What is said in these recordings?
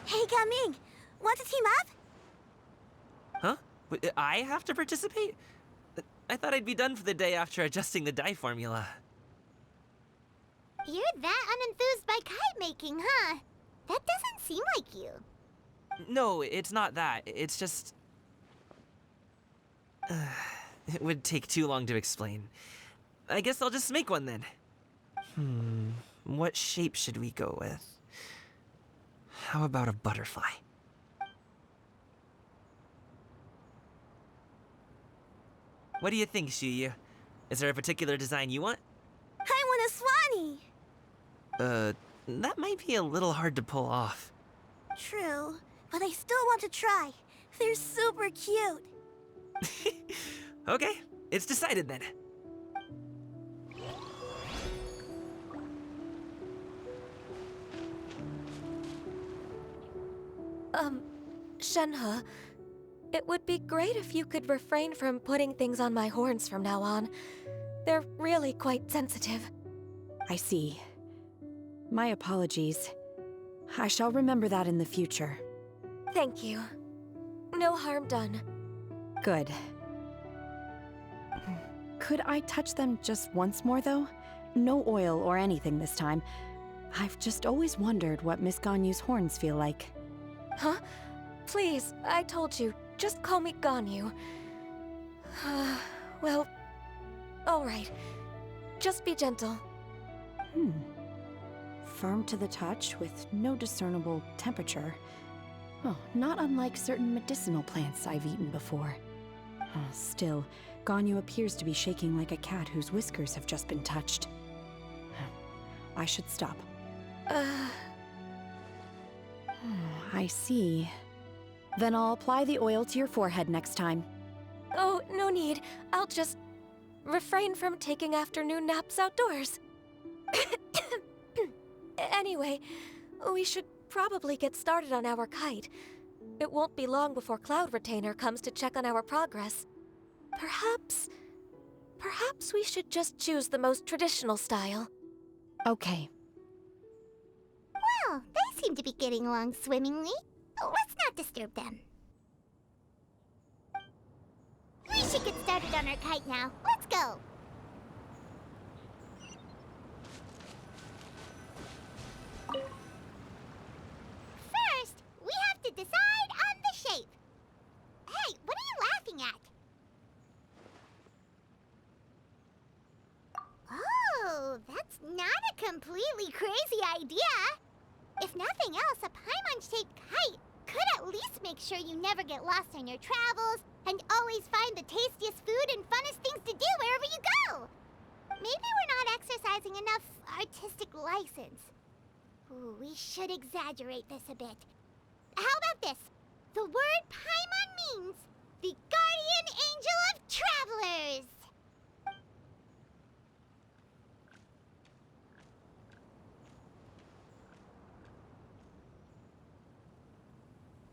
Hey, Gaming! Want to team up? Huh? I have to participate? I thought I'd be done for the day after adjusting the dye formula. You're that unenthused by kite making, huh? That doesn't seem like you. No, it's not that. It's just... it would take too long to explain. I guess I'll just make one then. What shape should we go with? How about a butterfly? What do you think, Shuyu? Is there a particular design you want? I want a swanee! That might be a little hard to pull off. True, but I still want to try. They're super cute. Okay, it's decided then. Shenhe, it would be great if you could refrain from putting things on my horns from now on. They're really quite sensitive. I see. My apologies. I shall remember that in the future. Thank you. No harm done. Good. Could I touch them just once more, though? No oil or anything this time. I've just always wondered what Miss Ganyu's horns feel like. Huh? Please, I told you. Just call me Ganyu. Well, all right. Just be gentle. Firm to the touch with no discernible temperature. Oh, not unlike certain medicinal plants I've eaten before. Still, Ganyu appears to be shaking like a cat whose whiskers have just been touched. I should stop. I see. Then I'll apply the oil to your forehead next time. Oh, no need. I'll just refrain from taking afternoon naps outdoors. Anyway, we should probably get started on our kite. It won't be long before Cloud Retainer comes to check on our progress. Perhaps we should just choose the most traditional style. Okay. Well, they seem to be getting along swimmingly. Let's not disturb them. We should get started on our kite now. Let's go! First, we have to decide on the shape. Hey, what are you laughing at? Oh, that's not a completely crazy idea. If nothing else, a Paimon-shaped kite could at least make sure you never get lost on your travels and always find the tastiest food and funnest things to do wherever you go. Maybe we're not exercising enough artistic license. Ooh, we should exaggerate this a bit. How about this? The word Paimon means the guardian angel of travelers.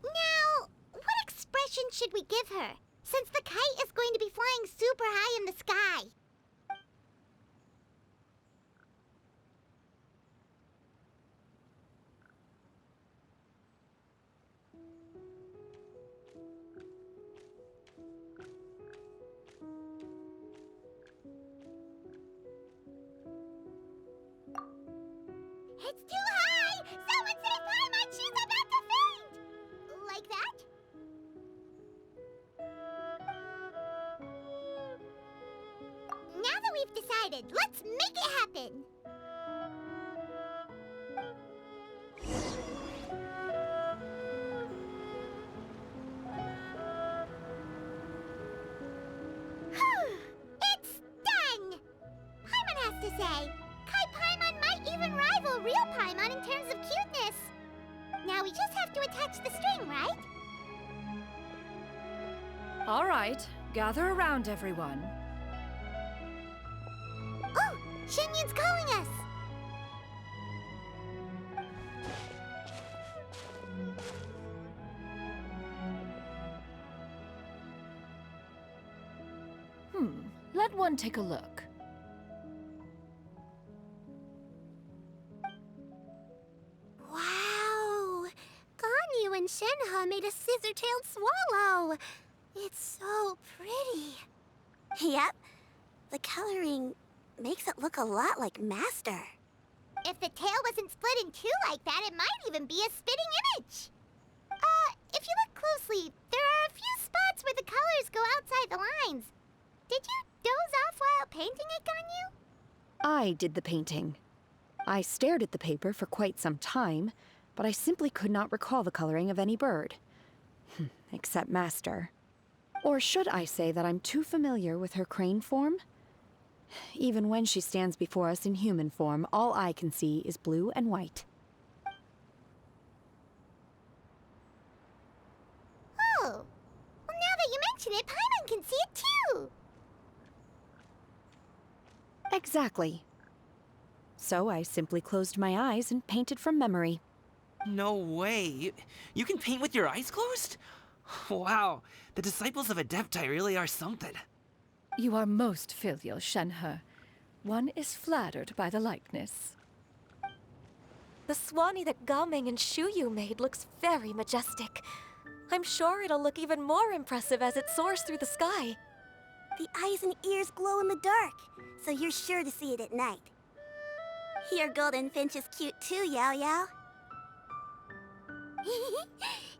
Now, what expression should we give her, since the kite is going to be flying super high in the sky? It's too high! Someone save Paimon! She's about to faint! Like that? Now that we've decided, let's make it happen! It's done! Paimon has to say, Kai Paimon might even rival real Paimon in terms of cuteness. Now we just have to attach the string, right? All right, gather around, everyone. Oh, Shenyun's calling us! Let one take a look. Wow! Shenhe made a scissor-tailed swallow. It's so pretty. Yep. The coloring makes it look a lot like Master. If the tail wasn't split in two like that, it might even be a spitting image. If you look closely, there are a few spots where the colors go outside the lines. Did you doze off while painting it, Ganyu? I did the painting. I stared at the paper for quite some time, but I simply could not recall the coloring of any bird. Except Master. Or should I say that I'm too familiar with her crane form? Even when she stands before us in human form, all I can see is blue and white. Oh. Well, now that you mention it, Paimon can see it too. Exactly. So I simply closed my eyes and painted from memory. No way. You can paint with your eyes closed? Wow, the disciples of Adepti really are something. You are most filial, Shenhe. One is flattered by the likeness. The Swanee that Gaming and Shuyu made looks very majestic. I'm sure it'll look even more impressive as it soars through the sky. The eyes and ears glow in the dark, so you're sure to see it at night. Your golden finch is cute too, Yao Yao.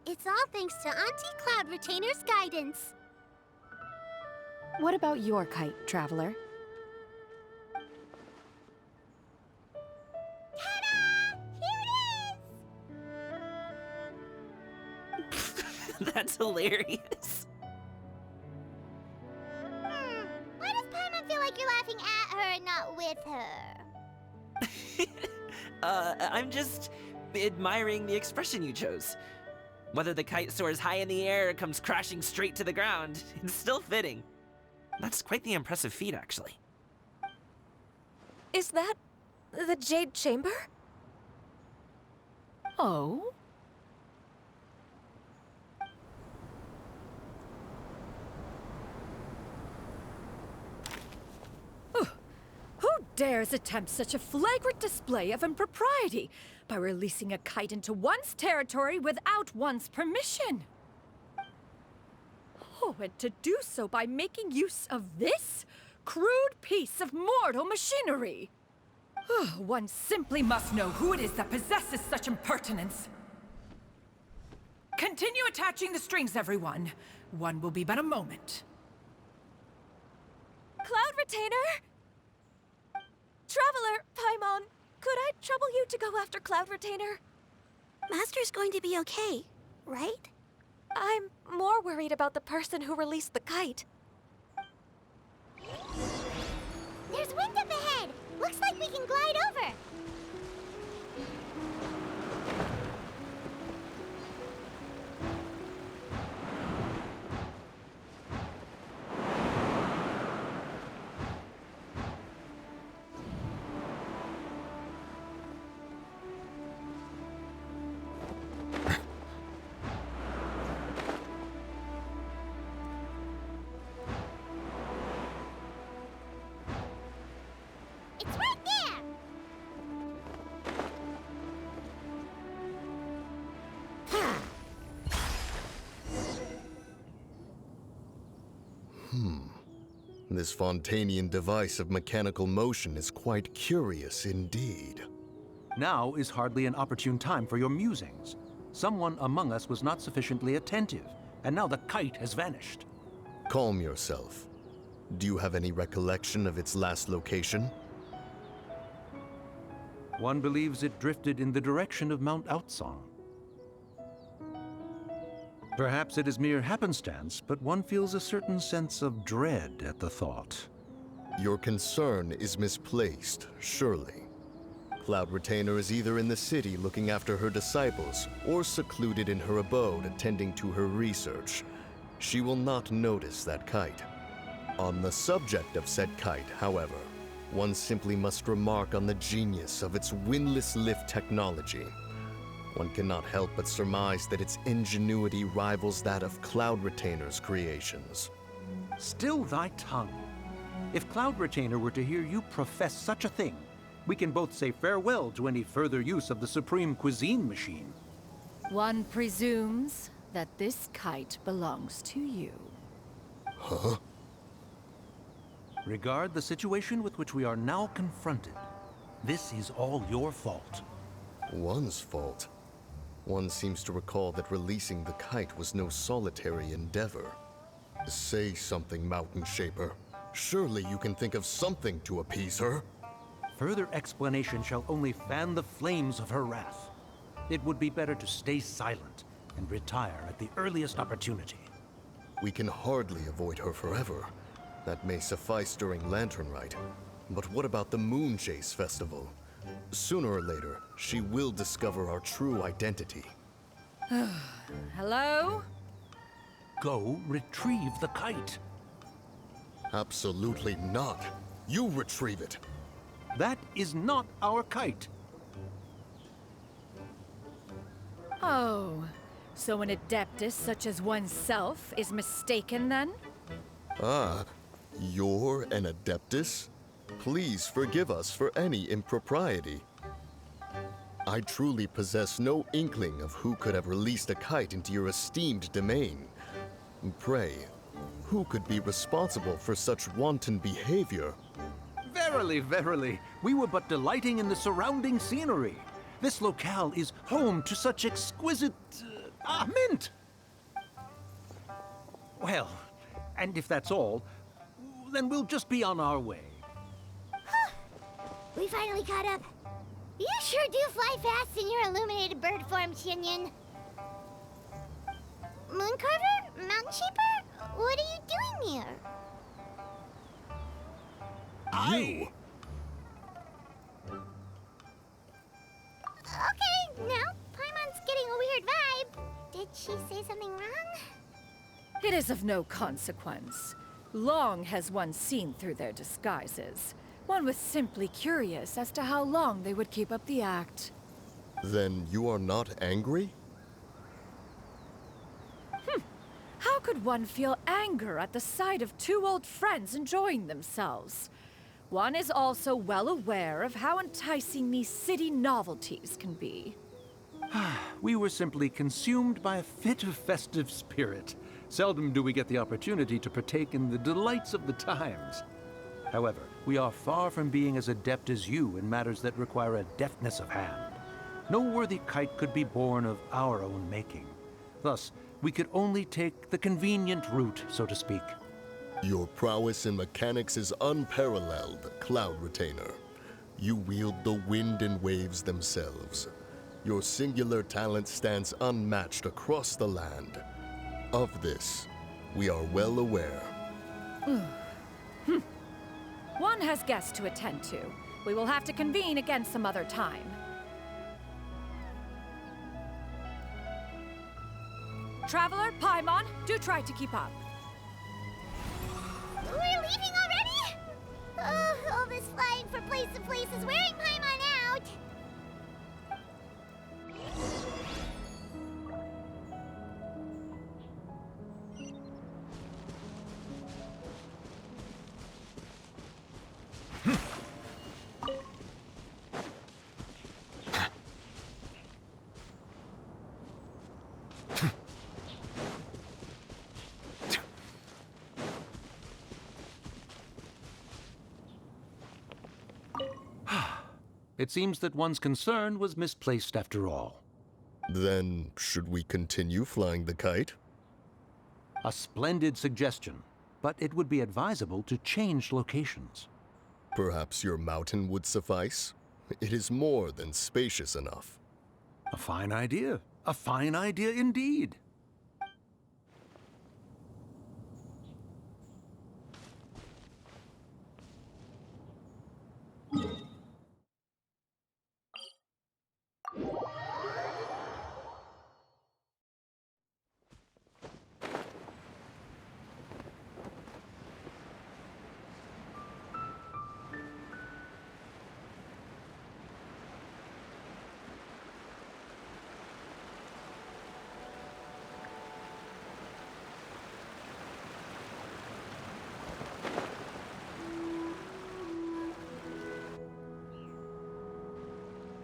It's all thanks to Auntie Cloud Retainer's guidance. What about your kite, Traveler? Ta-da! Here it is! That's hilarious. Why does Paimon feel like you're laughing at her and not with her? I'm just admiring the expression you chose. Whether the kite soars high in the air or comes crashing straight to the ground, it's still fitting. That's quite the impressive feat, actually. Is that the Jade Chamber? Oh? Who dares attempt such a flagrant display of impropriety by releasing a kite into one's territory without one's permission? Oh, and to do so by making use of this crude piece of mortal machinery. One simply must know who it is that possesses such impertinence. Continue attaching the strings, everyone. One will be but a moment. Cloud Retainer? Traveler, Paimon, could I trouble you to go after Cloud Retainer? Master's going to be okay, right? I'm more worried about the person who released the kite. There's wind up ahead! Looks like we can glide over! It's right there! This Fontanian device of mechanical motion is quite curious indeed. Now is hardly an opportune time for your musings. Someone among us was not sufficiently attentive, and now the kite has vanished. Calm yourself. Do you have any recollection of its last location? One believes it drifted in the direction of Mount Outsong. Perhaps it is mere happenstance, but one feels a certain sense of dread at the thought. Your concern is misplaced, surely. Cloud Retainer is either in the city looking after her disciples, or secluded in her abode attending to her research. She will not notice that kite. On the subject of said kite, however, one simply must remark on the genius of its windless lift technology. One cannot help but surmise that its ingenuity rivals that of Cloud Retainer's creations. Still thy tongue. If Cloud Retainer were to hear you profess such a thing, we can both say farewell to any further use of the Supreme Cuisine Machine. One presumes that this kite belongs to you. Huh? Regard the situation with which we are now confronted. This is all your fault. One's fault. One seems to recall that releasing the kite was no solitary endeavor. Say something, Mountain Shaper. Surely you can think of something to appease her. Further explanation shall only fan the flames of her wrath. It would be better to stay silent and retire at the earliest opportunity. We can hardly avoid her forever. That may suffice during Lantern Rite. But what about the Moon Chase Festival? Sooner or later, she will discover our true identity. Hello? Go retrieve the kite. Absolutely not. You retrieve it. That is not our kite. Oh, so an adeptus such as oneself is mistaken then? Ah, you're an Adeptus? Please forgive us for any impropriety. I truly possess no inkling of who could have released a kite into your esteemed domain. Pray, who could be responsible for such wanton behavior? Verily, verily, we were but delighting in the surrounding scenery. This locale is home to such exquisite... mint! Well, and if that's all, then we'll just be on our way. We finally caught up. You sure do fly fast in your illuminated bird form, Shinyan. Mooncarver? Mountain Shaper? What are you doing here? You? Okay, now Paimon's getting a weird vibe. Did she say something wrong? It is of no consequence. Long has one seen through their disguises. One was simply curious as to how long they would keep up the act. Then you are not angry? How could one feel anger at the sight of two old friends enjoying themselves? One is also well aware of how enticing these city novelties can be. We were simply consumed by a fit of festive spirit. Seldom do we get the opportunity to partake in the delights of the times. However, we are far from being as adept as you in matters that require a deftness of hand. No worthy kite could be born of our own making. Thus, we could only take the convenient route, so to speak. Your prowess in mechanics is unparalleled, Cloud Retainer. You wield the wind and waves themselves. Your singular talent stands unmatched across the land. Of this, we are well aware. One has guests to attend to. We will have to convene again some other time. Traveler, Paimon, do try to keep up. We're leaving already? Oh, all this flying from place to place is wearing Paimon out. It seems that one's concern was misplaced after all. Then, should we continue flying the kite? A splendid suggestion, but it would be advisable to change locations. Perhaps your mountain would suffice? It is more than spacious enough. A fine idea. A fine idea indeed.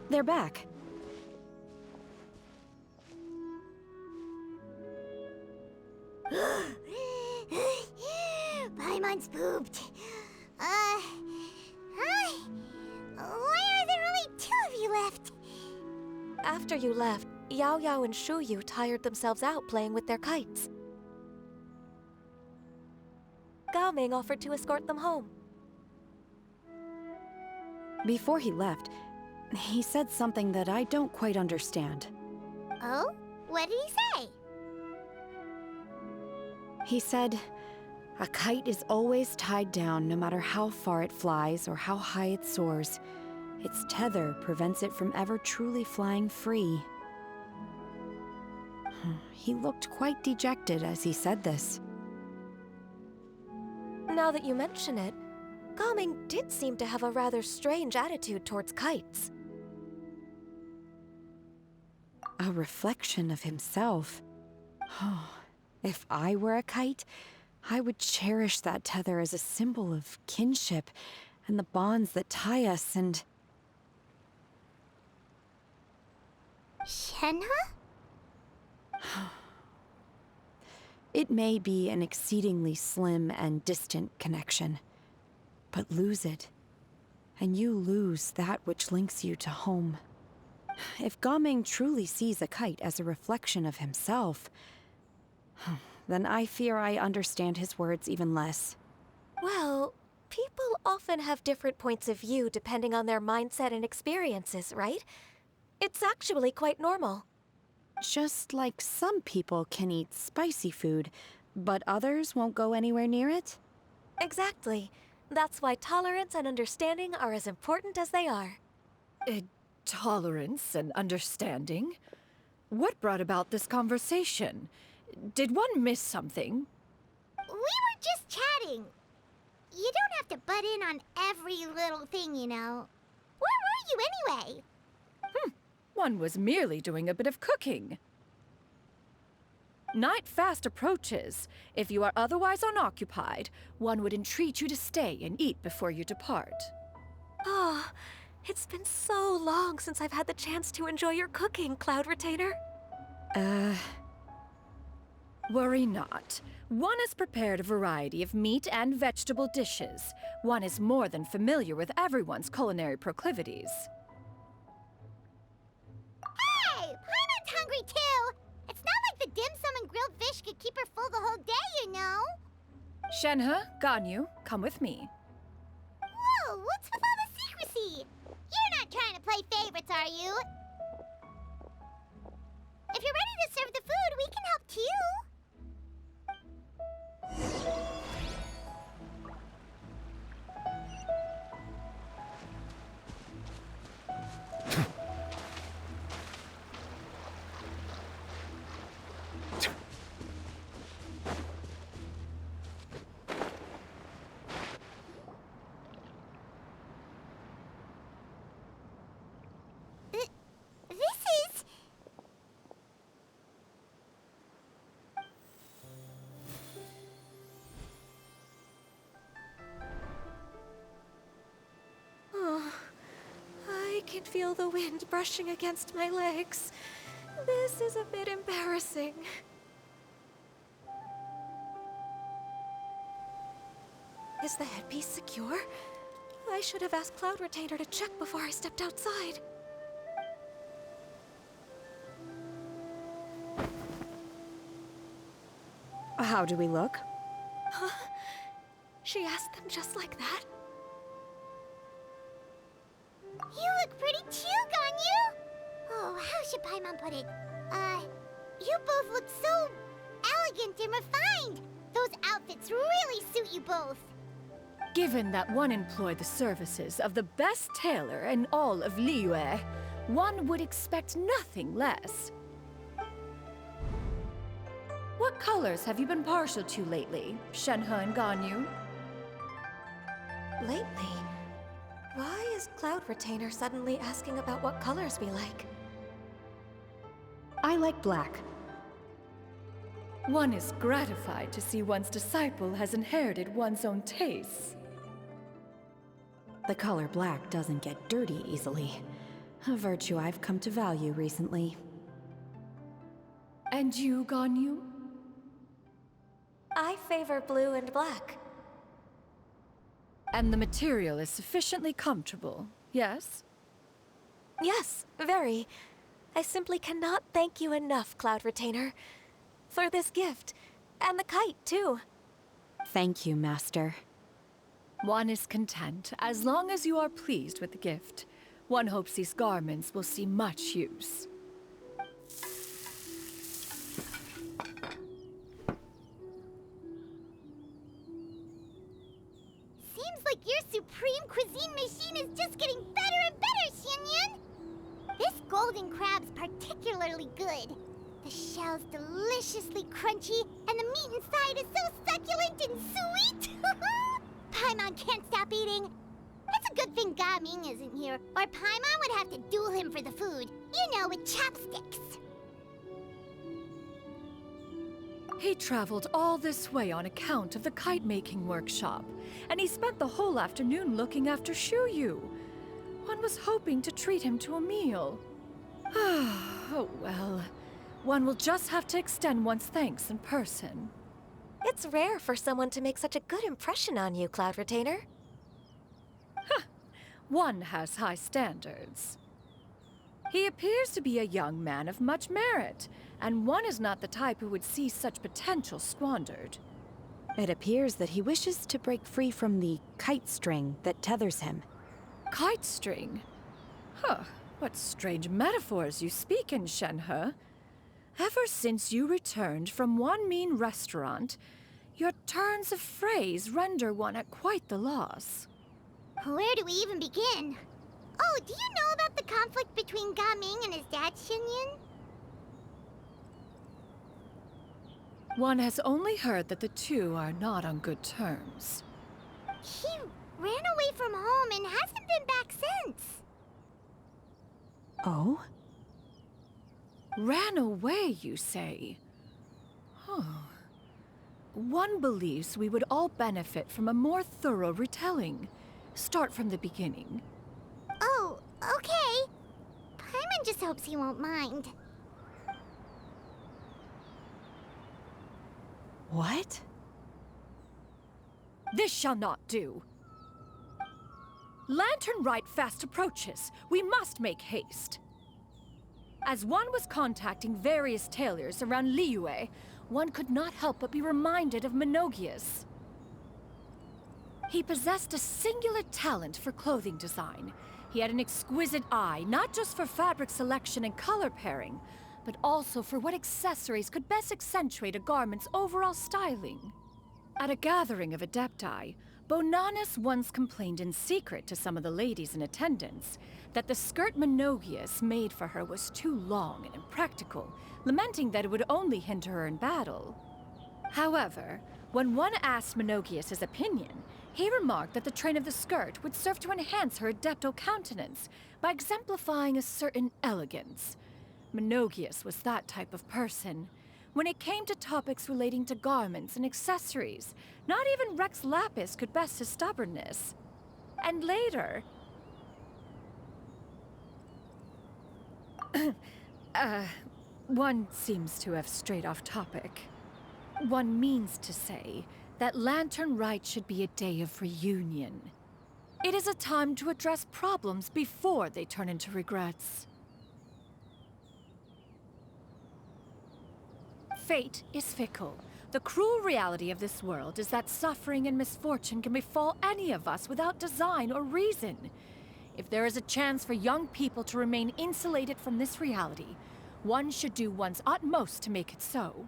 They're back. Paimon's pooped. Why are there only 2 of you left? After you left, Yao Yao and Shu Yu tired themselves out playing with their kites. Gao Ming offered to escort them home. Before he left, he said something that I don't quite understand. Oh? What did he say? He said, a kite is always tied down no matter how far it flies or how high it soars. Its tether prevents it from ever truly flying free. He looked quite dejected as he said this. Now that you mention it, Gao Ming did seem to have a rather strange attitude towards kites. A reflection of himself. If I were a kite, I would cherish that tether as a symbol of kinship and the bonds that tie us and... Shenhe? It may be an exceedingly slim and distant connection, but lose it, and you lose that which links you to home. If Gao Ming truly sees a kite as a reflection of himself, then I fear I understand his words even less. Well, people often have different points of view depending on their mindset and experiences, right? It's actually quite normal. Just like some people can eat spicy food, but others won't go anywhere near it? Exactly. That's why tolerance and understanding are as important as they are. Tolerance and understanding? What brought about this conversation? Did one miss something? We were just chatting. You don't have to butt in on every little thing, you know. Where were you anyway? One was merely doing a bit of cooking. Night fast approaches. If you are otherwise unoccupied, one would entreat you to stay and eat before you depart. Oh, it's been so long since I've had the chance to enjoy your cooking, Cloud Retainer. Worry not. One has prepared a variety of meat and vegetable dishes. One is more than familiar with everyone's culinary proclivities. Hey! Paimon's hungry too! It's not like the dim sum and grilled fish could keep her full the whole day, you know? Shenhe, Ganyu, come with me. Whoa, what's with all the secrecy? You're not trying to play favorites, are you? If you're ready to serve the food, we can help too. I can feel the wind brushing against my legs. This is a bit embarrassing. Is the headpiece secure? I should have asked Cloud Retainer to check before I stepped outside. How do we look? Huh? She asked them just like that? You look pretty too, Ganyu! Oh, how should Paimon put it? You both look so elegant and refined! Those outfits really suit you both! Given that one employed the services of the best tailor in all of Liyue, one would expect nothing less. What colors have you been partial to lately, Shenhe and Ganyu? Lately? Why is Cloud Retainer suddenly asking about what colors we like? I like black. One is gratified to see one's disciple has inherited one's own tastes. The color black doesn't get dirty easily. A virtue I've come to value recently. And you, Ganyu? I favor blue and black. And the material is sufficiently comfortable, yes? Yes, very. I simply cannot thank you enough, Cloud Retainer. For this gift. And the kite, too. Thank you, Master. One is content as long as you are pleased with the gift. One hopes these garments will see much use. Seems like your supreme cuisine machine is just getting better and better, Xinyun! This golden crab's particularly good. The shell's deliciously crunchy, and the meat inside is so succulent and sweet! Paimon can't stop eating. It's a good thing Gaming isn't here, or Paimon would have to duel him for the food. You know, with chopsticks. He traveled all this way on account of the kite-making workshop, and he spent the whole afternoon looking after Shuyu. One was hoping to treat him to a meal. Oh well. One will just have to extend one's thanks in person. It's rare for someone to make such a good impression on you, Cloud Retainer. One has high standards. He appears to be a young man of much merit, and one is not the type who would see such potential squandered. It appears that he wishes to break free from the kite string that tethers him. Kite string? Huh, what strange metaphors you speak in, Shenhe. Ever since you returned from one mean restaurant, your turns of phrase render one at quite the loss. Where do we even begin? Oh, do you know about the conflict between Gaming and his dad, Xinyun? One has only heard that the two are not on good terms. He ran away from home and hasn't been back since. Oh? Ran away, you say? Oh. One believes we would all benefit from a more thorough retelling. Start from the beginning. Oh, okay. Paimon just hopes he won't mind. What? This shall not do. Lantern Rite fast approaches. We must make haste. As one was contacting various tailors around Liyue, one could not help but be reminded of Menogias. He possessed a singular talent for clothing design. He had an exquisite eye, not just for fabric selection and color pairing, but also for what accessories could best accentuate a garment's overall styling. At a gathering of Adepti, Bonanis once complained in secret to some of the ladies in attendance that the skirt Menogias made for her was too long and impractical, lamenting that it would only hinder her in battle. However, when one asked Menogias his opinion, he remarked that the train of the skirt would serve to enhance her adeptal countenance by exemplifying a certain elegance. Menogias was that type of person. When it came to topics relating to garments and accessories, not even Rex Lapis could best his stubbornness. And later... one seems to have strayed off topic. One means to say that Lantern Rite should be a day of reunion. It is a time to address problems before they turn into regrets. Fate is fickle. The cruel reality of this world is that suffering and misfortune can befall any of us without design or reason. If there is a chance for young people to remain insulated from this reality, one should do one's utmost to make it so.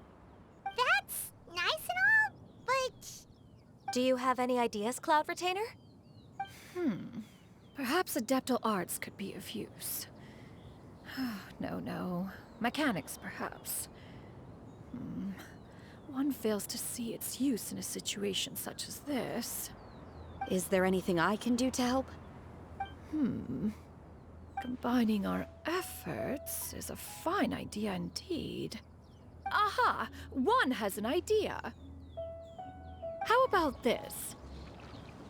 That's nice and all, but... Do you have any ideas, Cloud Retainer? Perhaps adeptal arts could be of use. No. Mechanics, perhaps. One fails to see its use in a situation such as this. Is there anything I can do to help? Combining our efforts is a fine idea indeed. Aha! One has an idea. How about this?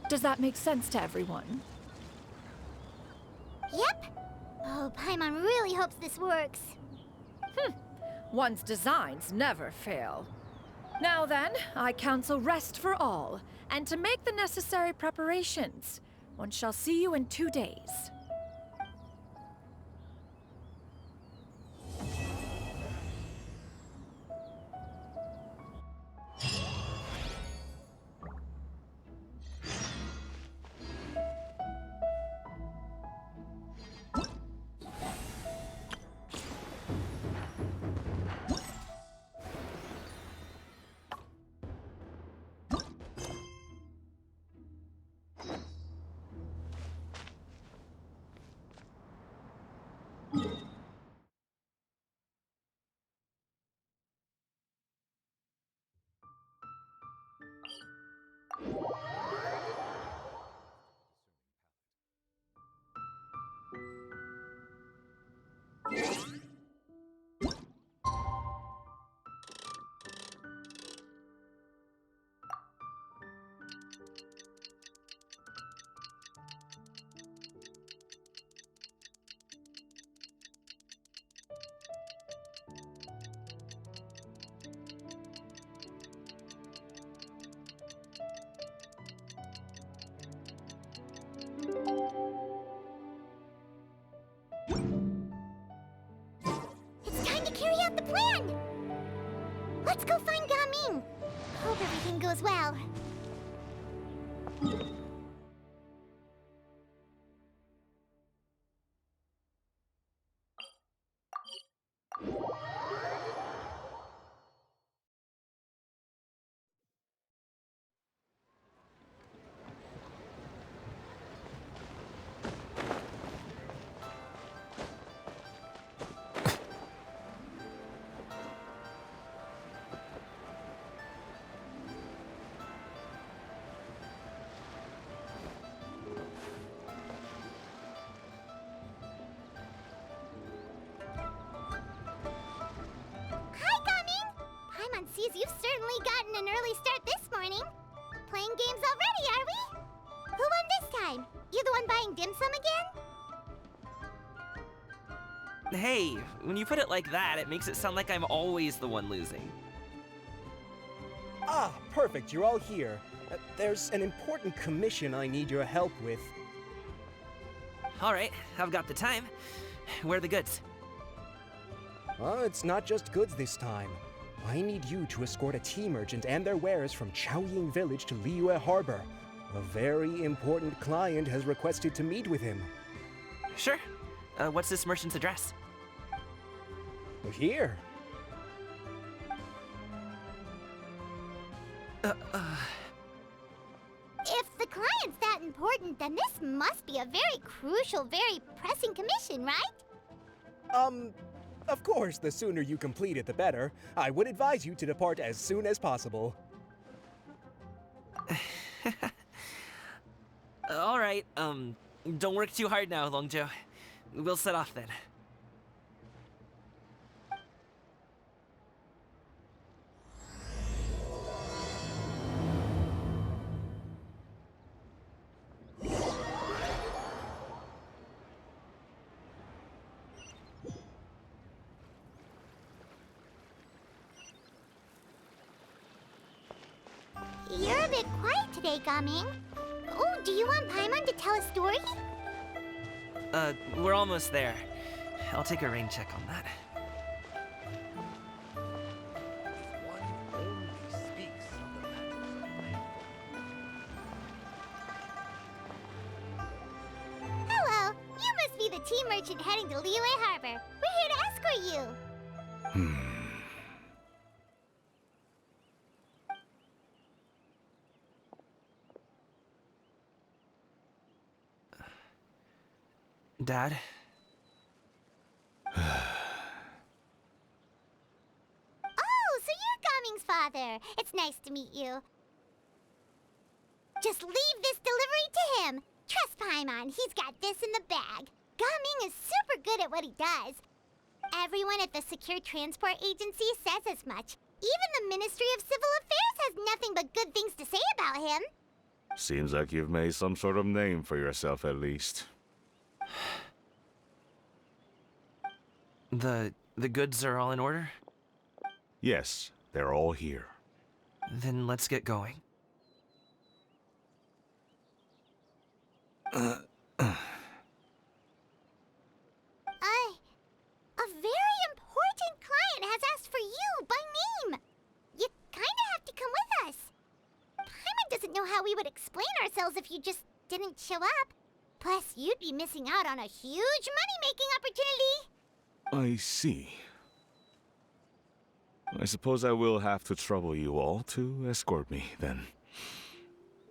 Does that make sense to everyone? Yep. Oh, Paimon really hopes this works. One's designs never fail. Now then, I counsel rest for all, and to make the necessary preparations. One shall see you in 2 days. It's time to carry out the plan! Let's go find Gaming! Hope everything goes well. Paimon sees you've certainly gotten an early start this morning. Playing games already, are we? Who won this time? You the one buying dim sum again? Hey, when you put it like that, it makes it sound like I'm always the one losing. Ah, perfect, you're all here. There's an important commission I need your help with. Alright, I've got the time. Where are the goods? It's not just goods this time. I need you to escort a tea merchant and their wares from Chaoying Village to Liyue Harbor. A very important client has requested to meet with him. Sure. What's this merchant's address? Here. If the client's that important, then this must be a very crucial, very pressing commission, right? Of course, the sooner you complete it, the better. I would advise you to depart as soon as possible. Alright, don't work too hard now, Longjo. We'll set off then. You're a bit quiet today, Gaming. Oh, do you want Paimon to tell a story? We're almost there. I'll take a rain check on that. Hello, you must be the tea merchant heading to Liyue Harbor. We're here to escort you. Dad? Oh, so you're Gaming's father. It's nice to meet you. Just leave this delivery to him. Trust Paimon, he's got this in the bag. Gaming is super good at what he does. Everyone at the Secure Transport Agency says as much. Even the Ministry of Civil Affairs has nothing but good things to say about him. Seems like you've made some sort of name for yourself at least. The goods are all in order? Yes, they're all here. Then let's get going. A very important client has asked for you by name. You kinda have to come with us. Paimon doesn't know how we would explain ourselves if you just didn't show up. Plus, you'd be missing out on a huge money-making opportunity. I see. I suppose I will have to trouble you all to escort me, then.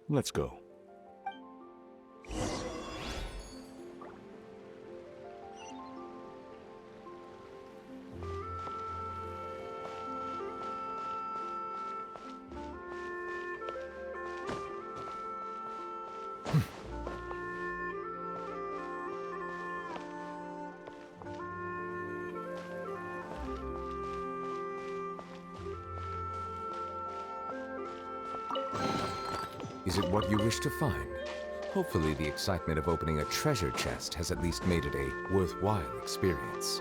Let's go. Is it what you wish to find? Hopefully the excitement of opening a treasure chest has at least made it a worthwhile experience.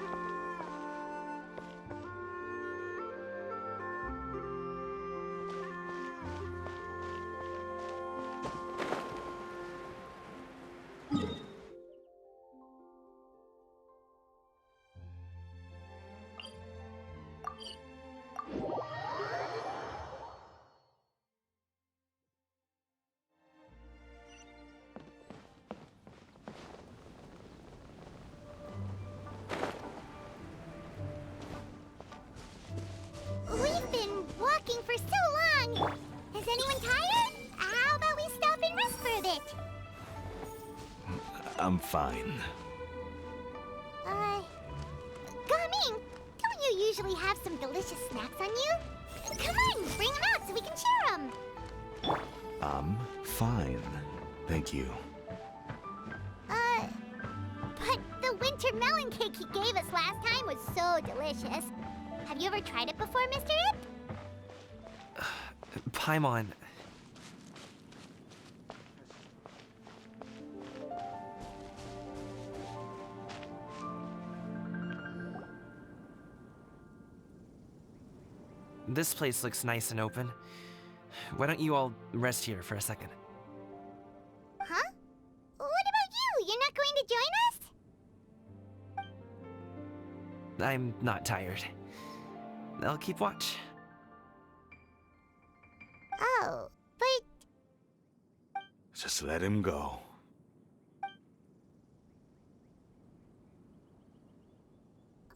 We've been walking for so long. Is anyone tired? How about we stop and rest for a bit? I'm fine. Gaming, don't you usually have some delicious snacks on you? Come on, bring them out so we can share them. I'm fine. Thank you. But the winter melon cake he gave us last time was so delicious. Have you ever tried it before, Mr. Ip? Paimon. This place looks nice and open. Why don't you all rest here for a second? Huh? What about you? You're not going to join us? I'm not tired. I'll keep watch. Oh, but Just let him go.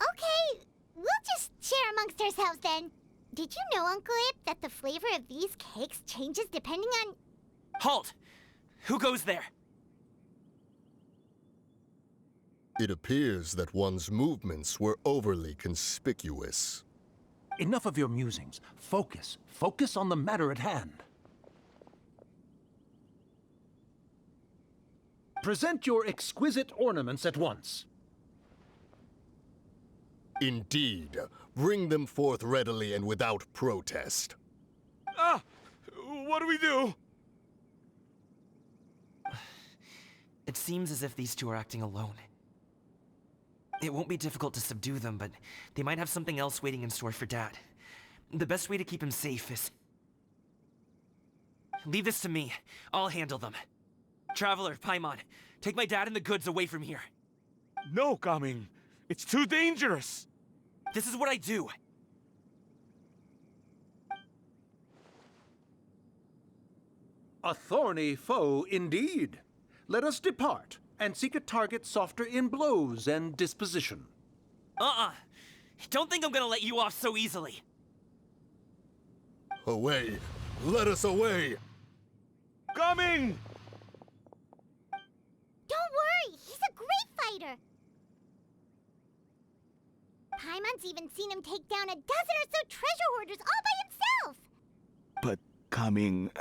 okay, we'll just share amongst ourselves then. Did you know, Uncle Ip, that the flavor of these cakes changes depending on... Halt! Who goes there? It appears that one's movements were overly conspicuous. Enough of your musings. Focus. Focus on the matter at hand. Present your exquisite ornaments at once. Indeed. Bring them forth readily and without protest. Ah! What do we do? It seems as if these two are acting alone. It won't be difficult to subdue them, but they might have something else waiting in store for Dad. The best way to keep him safe is... Leave this to me. I'll handle them. Traveler, Paimon, take my dad and the goods away from here. No, Gaming. It's too dangerous. This is what I do. A thorny foe indeed. Let us depart and seek a target softer in blows and disposition. Don't think I'm gonna let you off so easily. Away! Let us away! Gaming! Don't worry, he's a great fighter. Paimon's even seen him take down a dozen or so treasure hoarders all by himself. But, Gaming,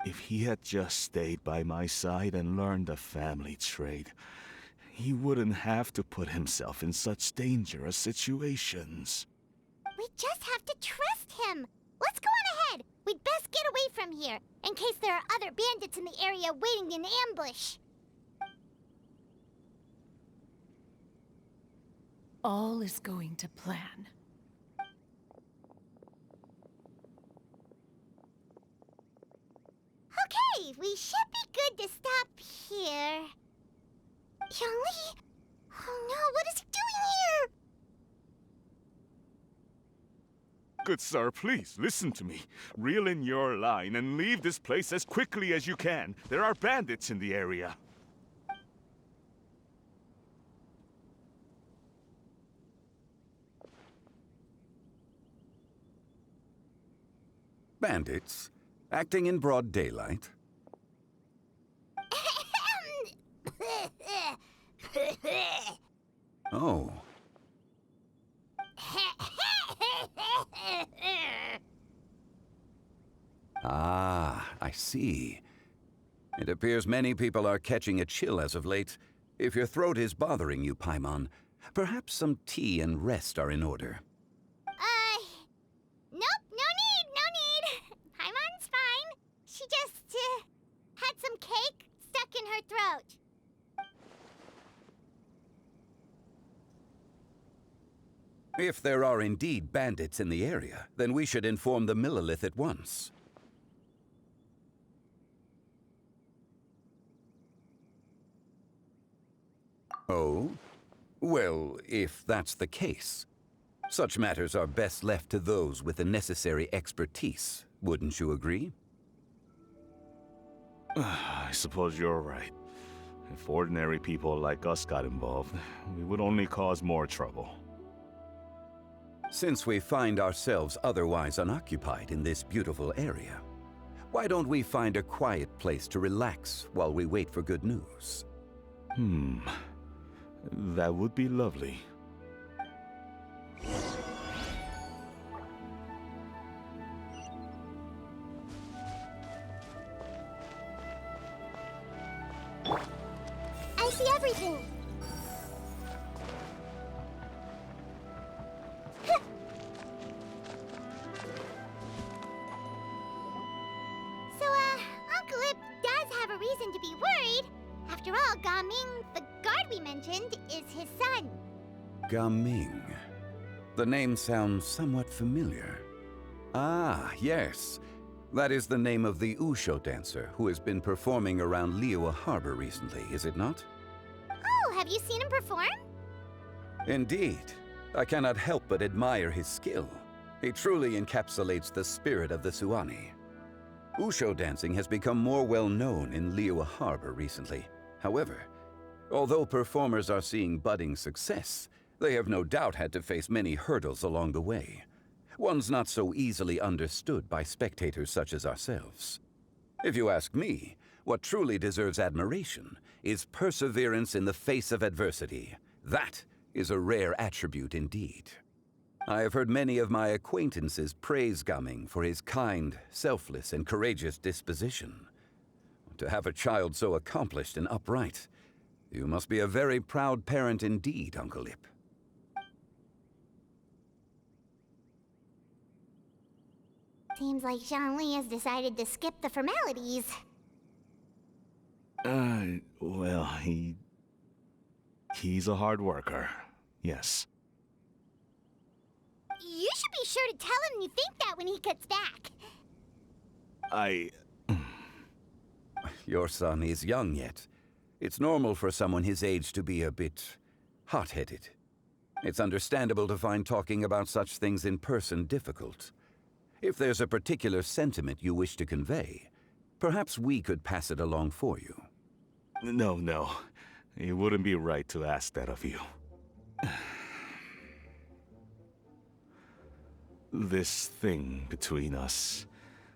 If he had just stayed by my side and learned the family trade, he wouldn't have to put himself in such dangerous situations. We just have to trust him. Let's go on ahead. We'd best get away from here, in case there are other bandits in the area waiting in ambush. All is going to plan. believe we should be good to stop here. Yangli? Oh no, what is he doing here? Good sir, please, listen to me. Reel in your line and leave this place as quickly as you can. There are bandits in the area. Bandits? Acting in broad daylight? Oh. Ah, I see. It appears many people are catching a chill as of late. If your throat is bothering you, Paimon, perhaps some tea and rest are in order. Nope, no need. Paimon's fine. She just, had some cake stuck in her throat. If there are indeed bandits in the area, then we should inform the Millelith at once. Oh? Well, if that's the case, such matters are best left to those with the necessary expertise, wouldn't you agree? I suppose you're right. If ordinary people like us got involved, we would only cause more trouble. Since we find ourselves otherwise unoccupied in this beautiful area, why don't we find a quiet place to relax while we wait for good news? That would be lovely. I see everything. So, Uncle Ip does have a reason to be worried. After all, Gaming, the guard we mentioned, is his son. Gaming. The name sounds somewhat familiar. Ah, yes. That is the name of the Usho dancer who has been performing around Liyue Harbor recently, is it not? Oh, have you seen him perform? Indeed. I cannot help but admire his skill. He truly encapsulates the spirit of the Suani. Usho dancing has become more well known in Liyue Harbor recently. However, although performers are seeing budding success, they have no doubt had to face many hurdles along the way. Ones not so easily understood by spectators such as ourselves. If you ask me, what truly deserves admiration is perseverance in the face of adversity. That is a rare attribute indeed. I have heard many of my acquaintances praise Gaming for his kind, selfless, and courageous disposition. To have a child so accomplished and upright, you must be a very proud parent indeed, Uncle Ip. Seems like Zhangli has decided to skip the formalities. Well, he's a hard worker. Yes. You should be sure to tell him you think that when he gets back. Your son is young yet. It's normal for someone his age to be a bit hot-headed. It's understandable to find talking about such things in person difficult. If there's a particular sentiment you wish to convey, perhaps we could pass it along for you. No. It wouldn't be right to ask that of you. This thing between us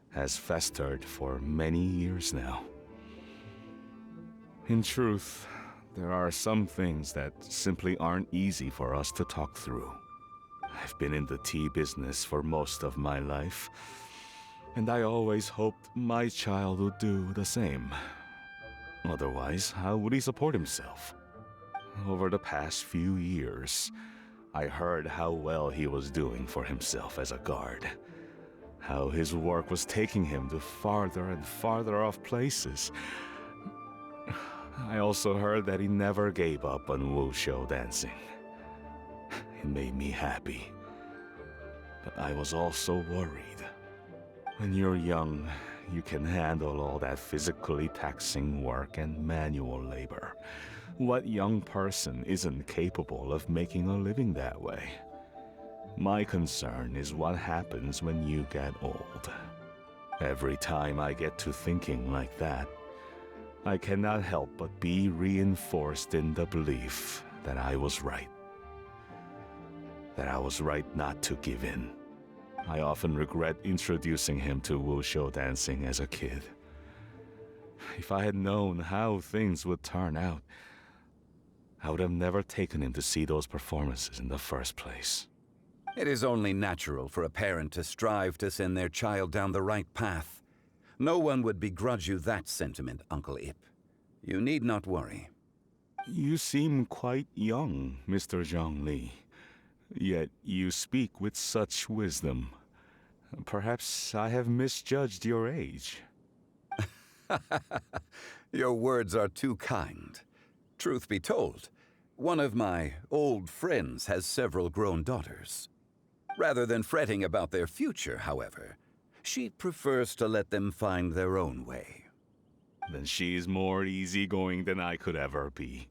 has festered for many years now. In truth, there are some things that simply aren't easy for us to talk through. I've been in the tea business for most of my life, and I always hoped my child would do the same. Otherwise, how would he support himself? Over the past few years, I heard how well he was doing for himself as a guard. How his work was taking him to farther and farther off places. I also heard that he never gave up on wushu dancing. It made me happy. But I was also worried. When you're young, you can handle all that physically taxing work and manual labor. What young person isn't capable of making a living that way? My concern is what happens when you get old. Every time I get to thinking like that, I cannot help but be reinforced in the belief that I was right. That I was right not to give in. I often regret introducing him to wushu dancing as a kid. If I had known how things would turn out, I would have never taken him to see those performances in the first place. It is only natural for a parent to strive to send their child down the right path. No one would begrudge you that sentiment, Uncle Ip. You need not worry. You seem quite young, Mr. Zhongli. Yet you speak with such wisdom. Perhaps I have misjudged your age. Your words are too kind. Truth be told, one of my old friends has several grown daughters. Rather than fretting about their future, however, she prefers to let them find their own way. Then she's more easygoing than I could ever be.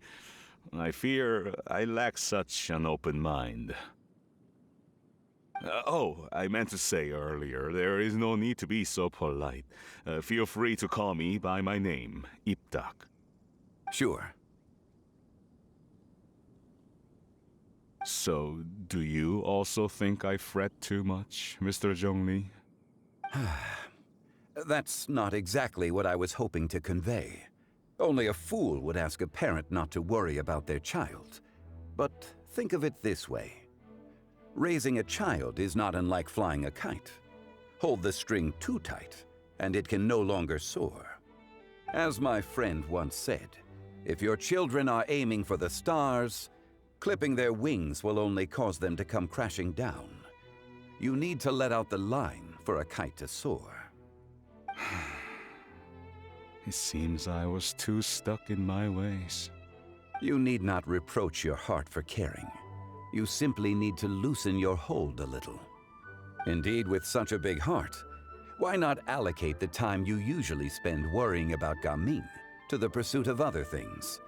I fear I lack such an open mind. I meant to say earlier, there is no need to be so polite. Feel free to call me by my name, Ipdak. Sure. So, do you also think I fret too much, Mr. Zhongli? That's not exactly what I was hoping to convey. Only a fool would ask a parent not to worry about their child. But think of it this way. Raising a child is not unlike flying a kite. Hold the string too tight, and it can no longer soar. As my friend once said, if your children are aiming for the stars, clipping their wings will only cause them to come crashing down. You need to let out the line for a kite to soar. It seems I was too stuck in my ways. You need not reproach your heart for caring. You simply need to loosen your hold a little. Indeed, with such a big heart, why not allocate the time you usually spend worrying about Gamin to the pursuit of other things,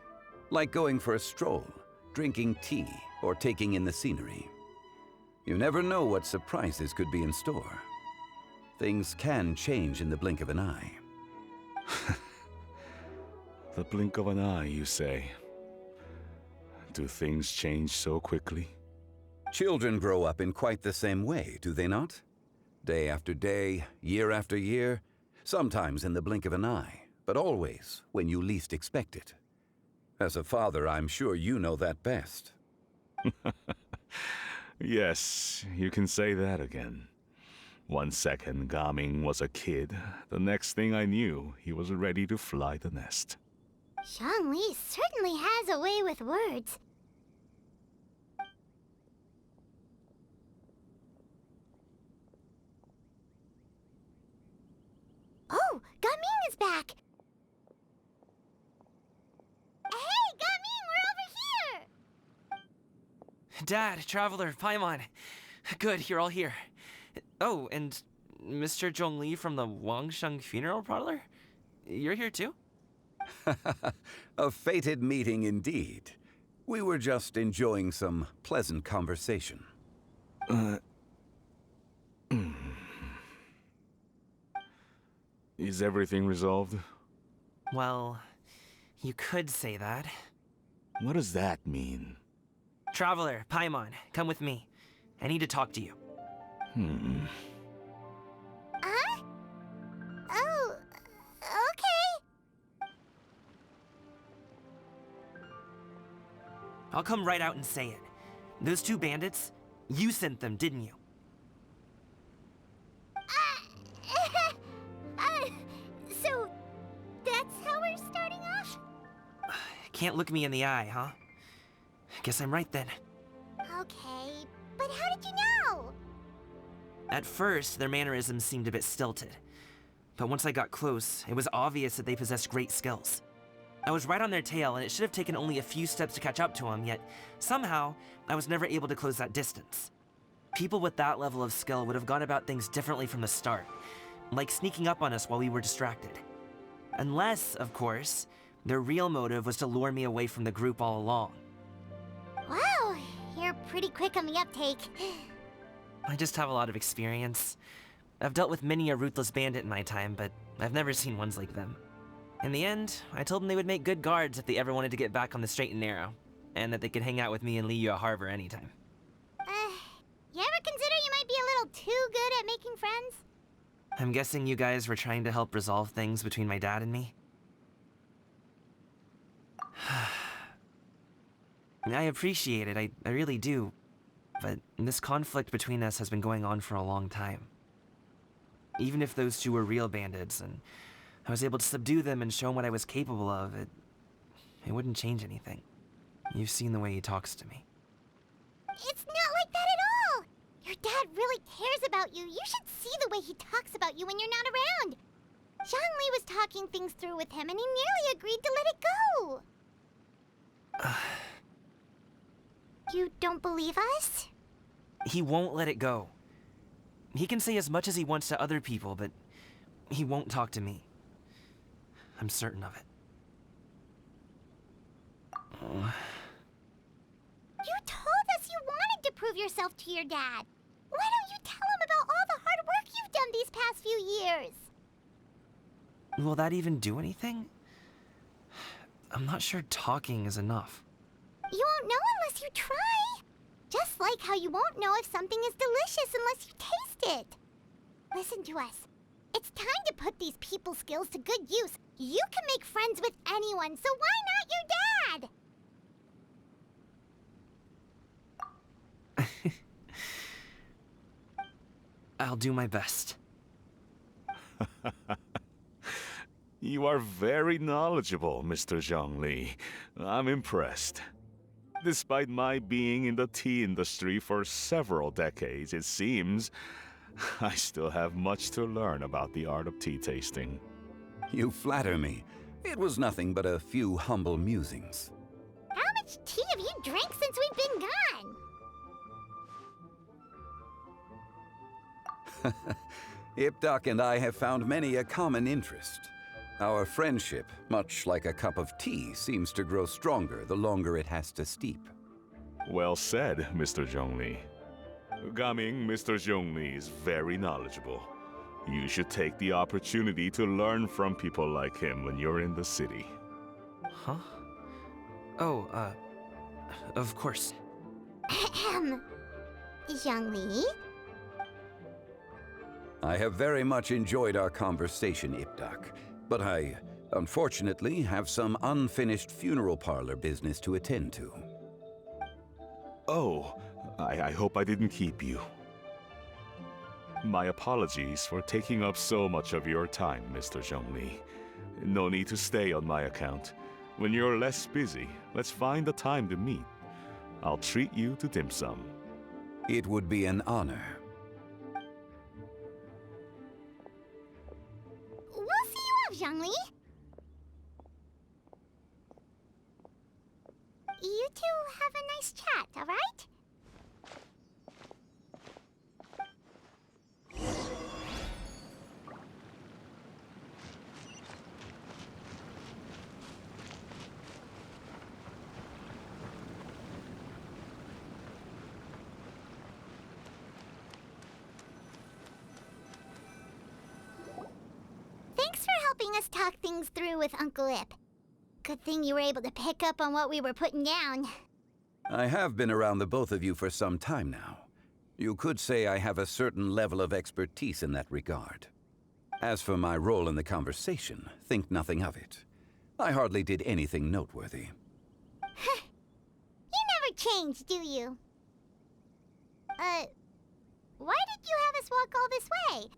like going for a stroll, drinking tea, or taking in the scenery. You never know what surprises could be in store. Things can change in the blink of an eye. The blink of an eye, you say? Do things change so quickly? Children grow up in quite the same way, do they not? Day after day, year after year, sometimes in the blink of an eye, but always when you least expect it. As a father, I'm sure you know that best. Yes, you can say that again. 1 second, Gaming was a kid. The next thing I knew, he was ready to fly the nest. Zhongli certainly has a way with words. Oh, Gamin is back! Hey, Gamin, we're over here! Dad, Traveler, Paimon. Good, you're all here. Oh, and Mr. Zhongli from the Wangsheng Funeral Parlor? You're here too? A fated meeting indeed. We were just enjoying some pleasant conversation. Is everything resolved? Well, you could say that. What does that mean? Traveler, Paimon, come with me. I need to talk to you. Huh? Oh, okay. I'll come right out and say it. Those two bandits, you sent them, didn't you? So, that's how we're starting off? Can't look me in the eye, huh? Guess I'm right then. Okay, but how did you know? At first, their mannerisms seemed a bit stilted. But once I got close, it was obvious that they possessed great skills. I was right on their tail, and it should have taken only a few steps to catch up to them, yet somehow, I was never able to close that distance. People with that level of skill would have gone about things differently from the start. like sneaking up on us while we were distracted. Unless, of course, their real motive was to lure me away from the group all along. Wow, you're pretty quick on the uptake. I just have a lot of experience. I've dealt with many a ruthless bandit in my time, but I've never seen ones like them. In the end, I told them they would make good guards if they ever wanted to get back on the straight and narrow, and that they could hang out with me in Liyue Harbor anytime. You ever consider you might be a little too good at making friends? I'm guessing you guys were trying to help resolve things between my dad and me? I appreciate it, I really do. But this conflict between us has been going on for a long time. Even if those two were real bandits, and I was able to subdue them and show them what I was capable of, it wouldn't change anything. You've seen the way he talks to me. It's not like that at all! Your dad really cares about you. You should see the way he talks about you when you're not around. Zhongli was talking things through with him, and he nearly agreed to let it go. You don't believe us? He won't let it go. He can say as much as he wants to other people, but he won't talk to me. I'm certain of it. You told us you wanted to prove yourself to your dad. Why don't you tell him about all the hard work you've done these past few years? Will that even do anything? I'm not sure talking is enough. You won't know unless you try. Just like how you won't know if something is delicious unless you taste it. Listen to us. It's time to put these people skills to good use. You can make friends with anyone, so why not your dad? I'll do my best. You are very knowledgeable, Mr. Zhongli. I'm impressed. Despite my being in the tea industry for several decades, it seems I still have much to learn about the art of tea tasting. You flatter me. It was nothing but a few humble musings. How much tea have you drank since we've been gone? Ipdak and I have found many a common interest. Our friendship, much like a cup of tea, seems to grow stronger the longer it has to steep. Well said, Mr. Zhongli. Gaming, Mr. Zhongli is very knowledgeable. You should take the opportunity to learn from people like him when you're in the city. Huh? Oh, of course. Zhongli? I have very much enjoyed our conversation, Ipdak, but I, unfortunately, have some unfinished funeral parlor business to attend to. Oh, I hope I didn't keep you. My apologies for taking up so much of your time, Mr. Zhongli. No need to stay on my account. When you're less busy, let's find a time to meet. I'll treat you to dim sum. It would be an honor. We'll see you off, Zhongli. You two have a nice chat, all right? Thanks for helping us talk things through with Uncle Ip. Good thing you were able to pick up on what we were putting down. I have been around the both of you for some time now. You could say I have a certain level of expertise in that regard. As for my role in the conversation, think nothing of it. I hardly did anything noteworthy. You never change, do you? Why did you have us walk all this way?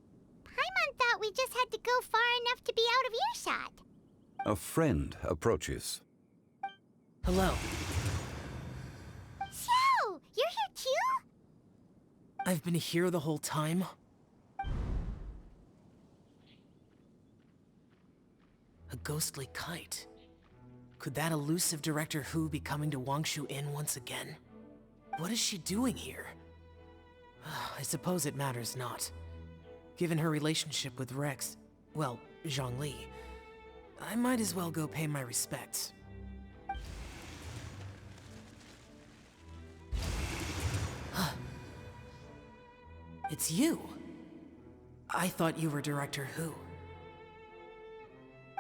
Paimon thought we just had to go far enough to be out of earshot. A friend approaches. Hello. So, you're here too? I've been here the whole time? A ghostly kite. Could that elusive Director Hu be coming to Wangshu Inn once again? What is she doing here? I suppose it matters not. Given her relationship with Rex, well, Zhongli, I might as well go pay my respects. It's you. I thought you were Director Who.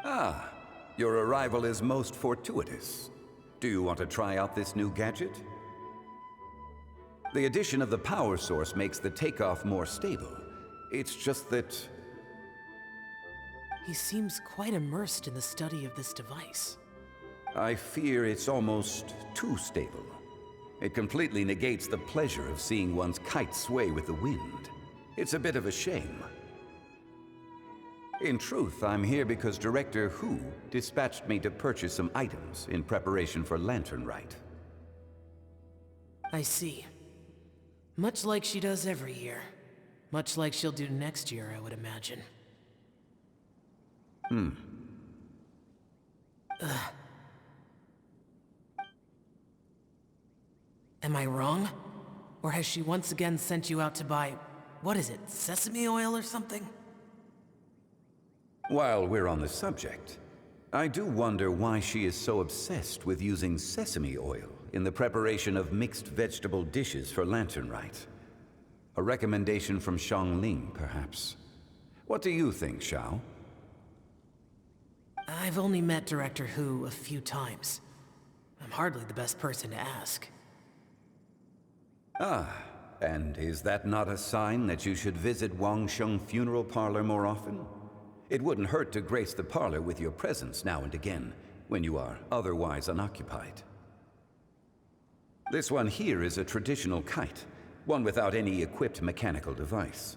Ah, your arrival is most fortuitous. Do you want to try out this new gadget? The addition of the power source makes the takeoff more stable. It's just that... He seems quite immersed in the study of this device. I fear it's almost too stable. It completely negates the pleasure of seeing one's kite sway with the wind. It's a bit of a shame. In truth, I'm here because Director Who dispatched me to purchase some items in preparation for Lantern Rite. I see. Much like she does every year. Much like she'll do next year, I would imagine. Am I wrong? Or has she once again sent you out to buy, what is it, sesame oil or something? While we're on the subject, I do wonder why she is so obsessed with using sesame oil in the preparation of mixed vegetable dishes for Lantern Rite. A recommendation from Xiangling, perhaps. What do you think, Xiao? I've only met Director Who a few times. I'm hardly the best person to ask. Ah, and is that not a sign that you should visit Wangsheng Funeral Parlor more often? It wouldn't hurt to grace the parlor with your presence now and again, when you are otherwise unoccupied. This one here is a traditional kite, one without any equipped mechanical device.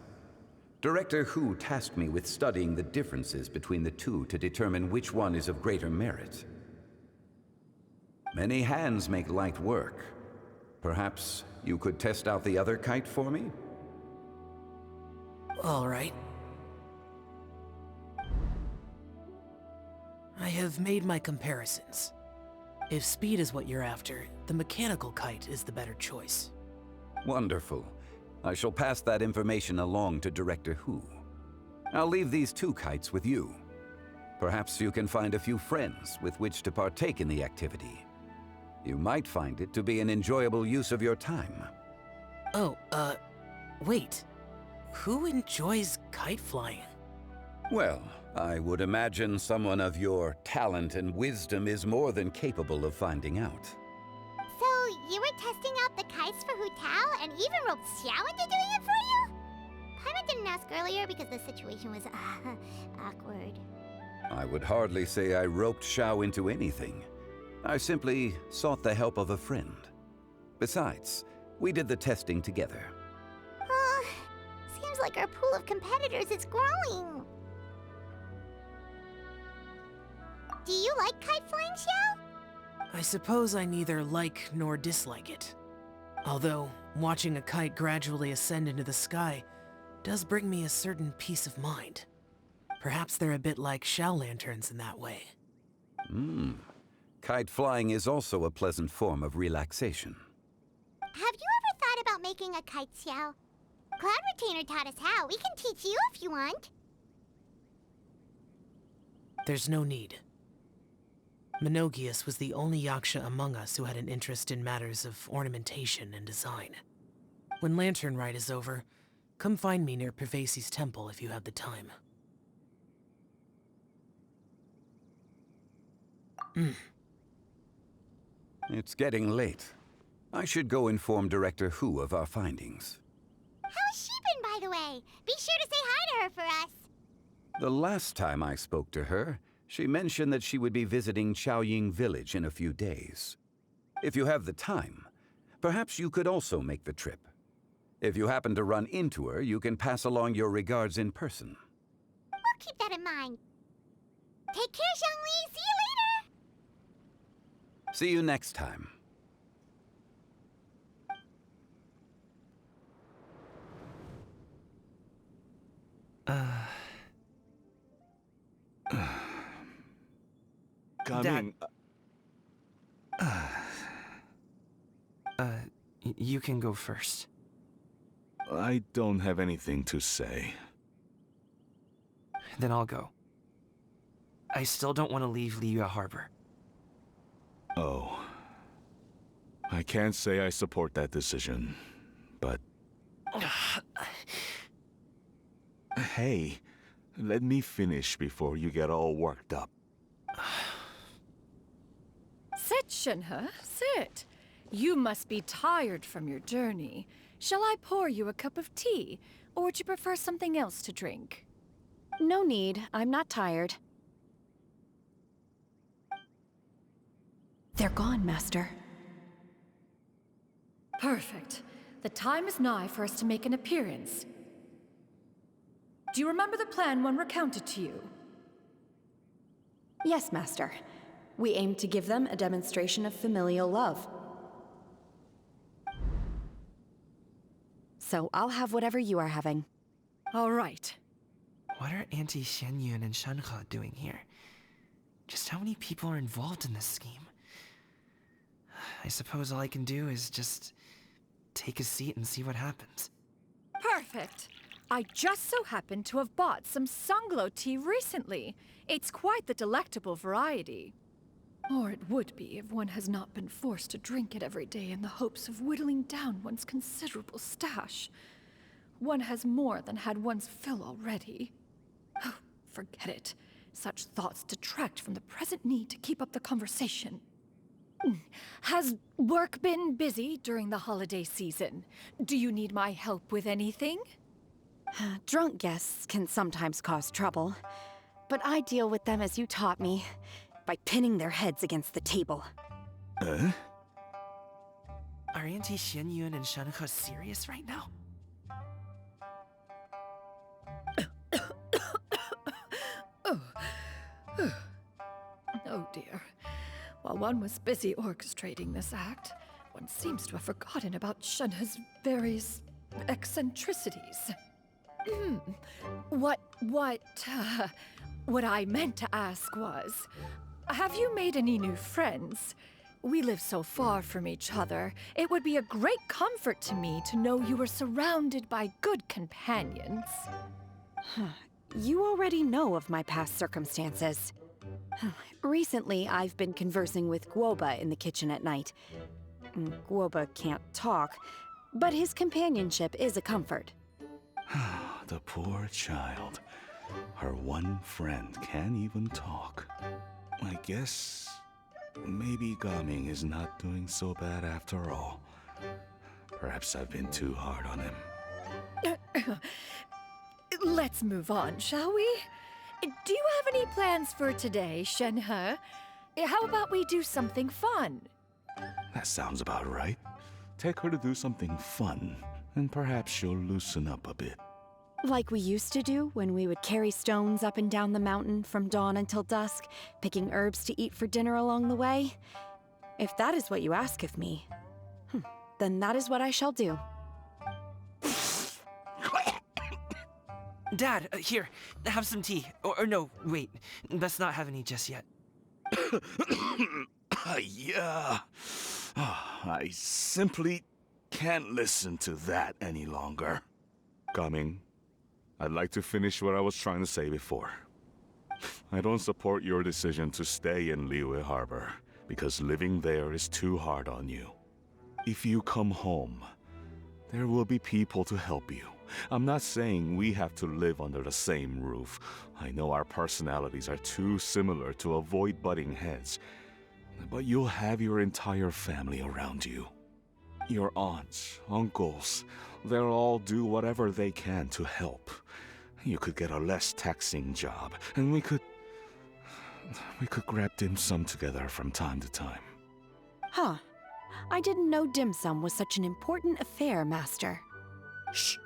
Director Who tasked me with studying the differences between the two to determine which one is of greater merit. Many hands make light work. Perhaps you could test out the other kite for me? All right. I have made my comparisons. If speed is what you're after, the mechanical kite is the better choice. Wonderful. I shall pass that information along to Director Who. I'll leave these two kites with you. Perhaps you can find a few friends with which to partake in the activity. You might find it to be an enjoyable use of your time. Oh, wait. Who enjoys kite flying? Well, I would imagine someone of your talent and wisdom is more than capable of finding out. So, you were testing out the kites for Hu Tao and even roped Xiao into doing it for you? Paimon didn't ask earlier because the situation was, awkward. I would hardly say I roped Xiao into anything. I simply sought the help of a friend. Besides, we did the testing together. Seems like our pool of competitors is growing. Do you like kite flying, Xiao? I suppose I neither like nor dislike it. Although, watching a kite gradually ascend into the sky does bring me a certain peace of mind. Perhaps they're a bit like Xiao lanterns in that way. Kite flying is also a pleasant form of relaxation. Have you ever thought about making a kite, Xiao? Cloud Retainer taught us how. We can teach you if you want. There's no need. Menogias was the only Yaksha among us who had an interest in matters of ornamentation and design. When Lantern Rite is over, come find me near Pervasi's temple if you have the time. It's getting late. I should go inform Director Who of our findings. How's she been, by the way? Be sure to say hi to her for us. The last time I spoke to her, she mentioned that she would be visiting Chaoying Village in a few days. If you have the time, perhaps you could also make the trip. If you happen to run into her, you can pass along your regards in person. We'll keep that in mind. Take care, Zhongli. See you later. See you next time. Coming. You can go first. I don't have anything to say. then I'll go. I still don't want to leave Liyue Harbor. Oh. I can't say I support that decision, but... Hey, let me finish before you get all worked up. Sit, Shenhe, sit. You must be tired from your journey. Shall I pour you a cup of tea, or would you prefer something else to drink? No need. I'm not tired. They're gone, Master. Perfect. The time is nigh for us to make an appearance. Do you remember the plan one recounted to you? Yes, Master. We aim to give them a demonstration of familial love. So I'll have whatever you are having. All right. What are Auntie Xianyun and Shenhe doing here? Just how many people are involved in this scheme? I suppose all I can do is just take a seat and see what happens. Perfect. I just so happen to have bought some Sunglow tea recently. It's quite the delectable variety. Or it would be if one has not been forced to drink it every day in the hopes of whittling down one's considerable stash. One has more than had one's fill already. Oh, forget it. Such thoughts detract from the present need to keep up the conversation. Has work been busy during the holiday season? Do you need my help with anything? Drunk guests can sometimes cause trouble, but I deal with them as you taught me, by pinning their heads against the table. Are Auntie Xianyun and Shenhe serious right now? Oh dear. While one was busy orchestrating this act, one seems to have forgotten about Shenhe's various eccentricities. What I meant to ask was, have you made any new friends? We live so far from each other. It would be a great comfort to me to know you were surrounded by good companions. You already know of my past circumstances. Recently, I've been conversing with Guoba in the kitchen at night. Guoba can't talk, but his companionship is a comfort. The poor child. Her one friend can't even talk. I guess maybe Gaming is not doing so bad after all. Perhaps I've been too hard on him. Let's move on, shall we? Do you have any plans for today, Shenhe? How about we do something fun? That sounds about right. Take her to do something fun, and perhaps she'll loosen up a bit. Like we used to do when we would carry stones up and down the mountain from dawn until dusk, picking herbs to eat for dinner along the way? If that is what you ask of me, then that is what I shall do. Dad, here, have some tea. Or no, wait, let's not have any just yet. Yeah. I simply can't listen to that any longer. Gaming, I'd like to finish what I was trying to say before. I don't support your decision to stay in Liyue Harbor, because living there is too hard on you. If you come home, there will be people to help you. I'm not saying we have to live under the same roof. I know our personalities are too similar to avoid butting heads. But you'll have your entire family around you. Your aunts, uncles, they'll all do whatever they can to help. You could get a less taxing job, and we could grab dim sum together from time to time. Huh. I didn't know dim sum was such an important affair, Master. Shh.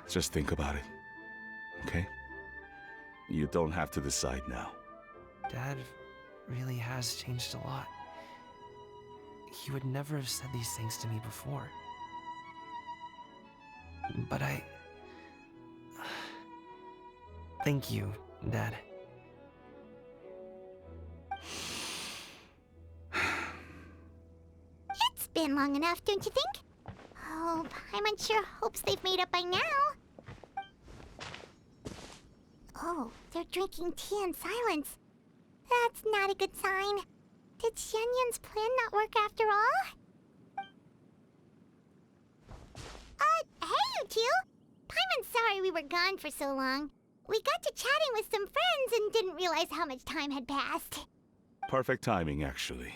Just think about it, okay? You don't have to decide now. Dad really has changed a lot. He would never have said these things to me before. But thank you, Dad. It's been long enough, don't you think? Oh, Paimon sure hopes they've made up by now. Oh, they're drinking tea in silence. That's not a good sign. Did Xianyun's plan not work after all? Hey you two! Paimon's sorry we were gone for so long. We got to chatting with some friends and didn't realize how much time had passed. Perfect timing, actually.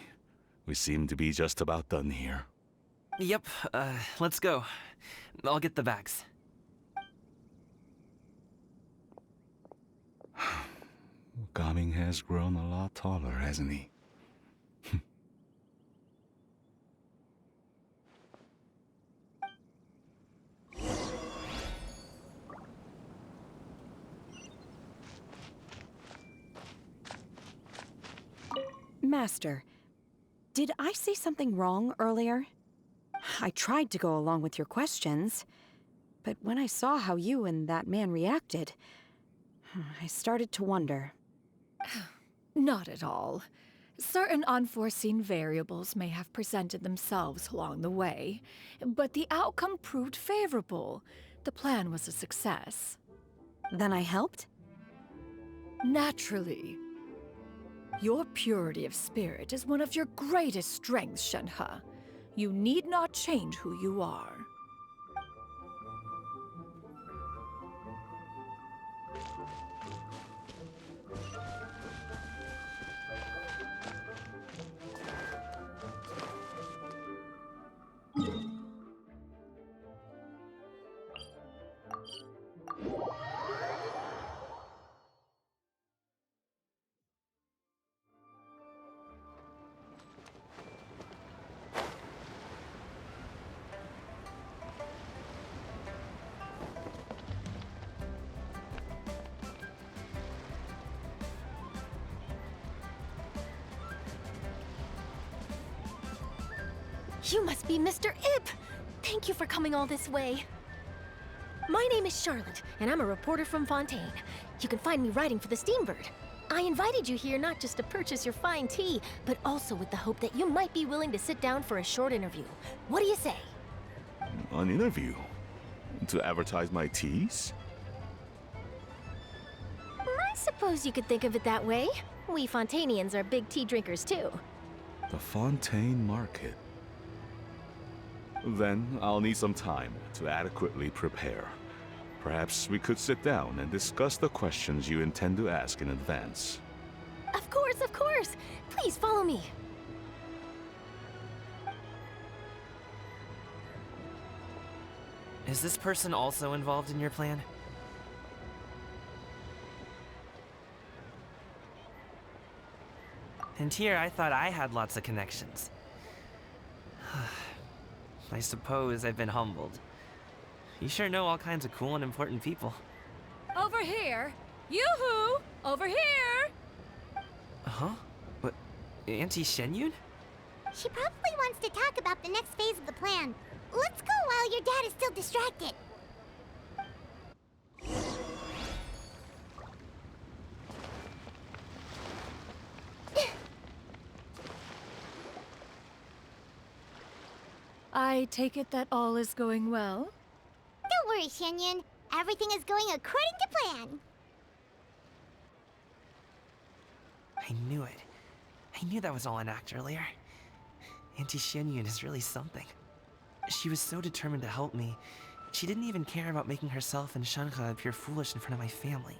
We seem to be just about done here. Yep, let's go. I'll get the bags. Gaming has grown a lot taller, hasn't he? Master, did I say something wrong earlier? I tried to go along with your questions, but when I saw how you and that man reacted, I started to wonder. Not at all. Certain unforeseen variables may have presented themselves along the way, but the outcome proved favorable. The plan was a success. Then I helped? Naturally. Your purity of spirit is one of your greatest strengths, Shenhe. You need not change who you are. You must be Mr. Ip! Thank you for coming all this way. My name is Charlotte, and I'm a reporter from Fontaine. You can find me writing for the Steambird. I invited you here not just to purchase your fine tea, but also with the hope that you might be willing to sit down for a short interview. What do you say? An interview? To advertise my teas? I suppose you could think of it that way. We Fontainians are big tea drinkers too. The Fontaine Market. Then I'll need some time to adequately prepare. Perhaps we could sit down and discuss the questions you intend to ask in advance. Of course, of course! Please follow me. Is this person also involved in your plan? And here I thought I had lots of connections. I suppose I've been humbled. You sure know all kinds of cool and important people. Over here! Yoo-hoo! Over here! Huh? What? Auntie Shenyun? She probably wants to talk about the next phase of the plan. Let's go while your dad is still distracted. I take it that all is going well? Don't worry, Shenyun. Everything is going according to plan. I knew it. I knew that was all an act earlier. Auntie Shenyun is really something. She was so determined to help me. She didn't even care about making herself and Shenhe appear foolish in front of my family.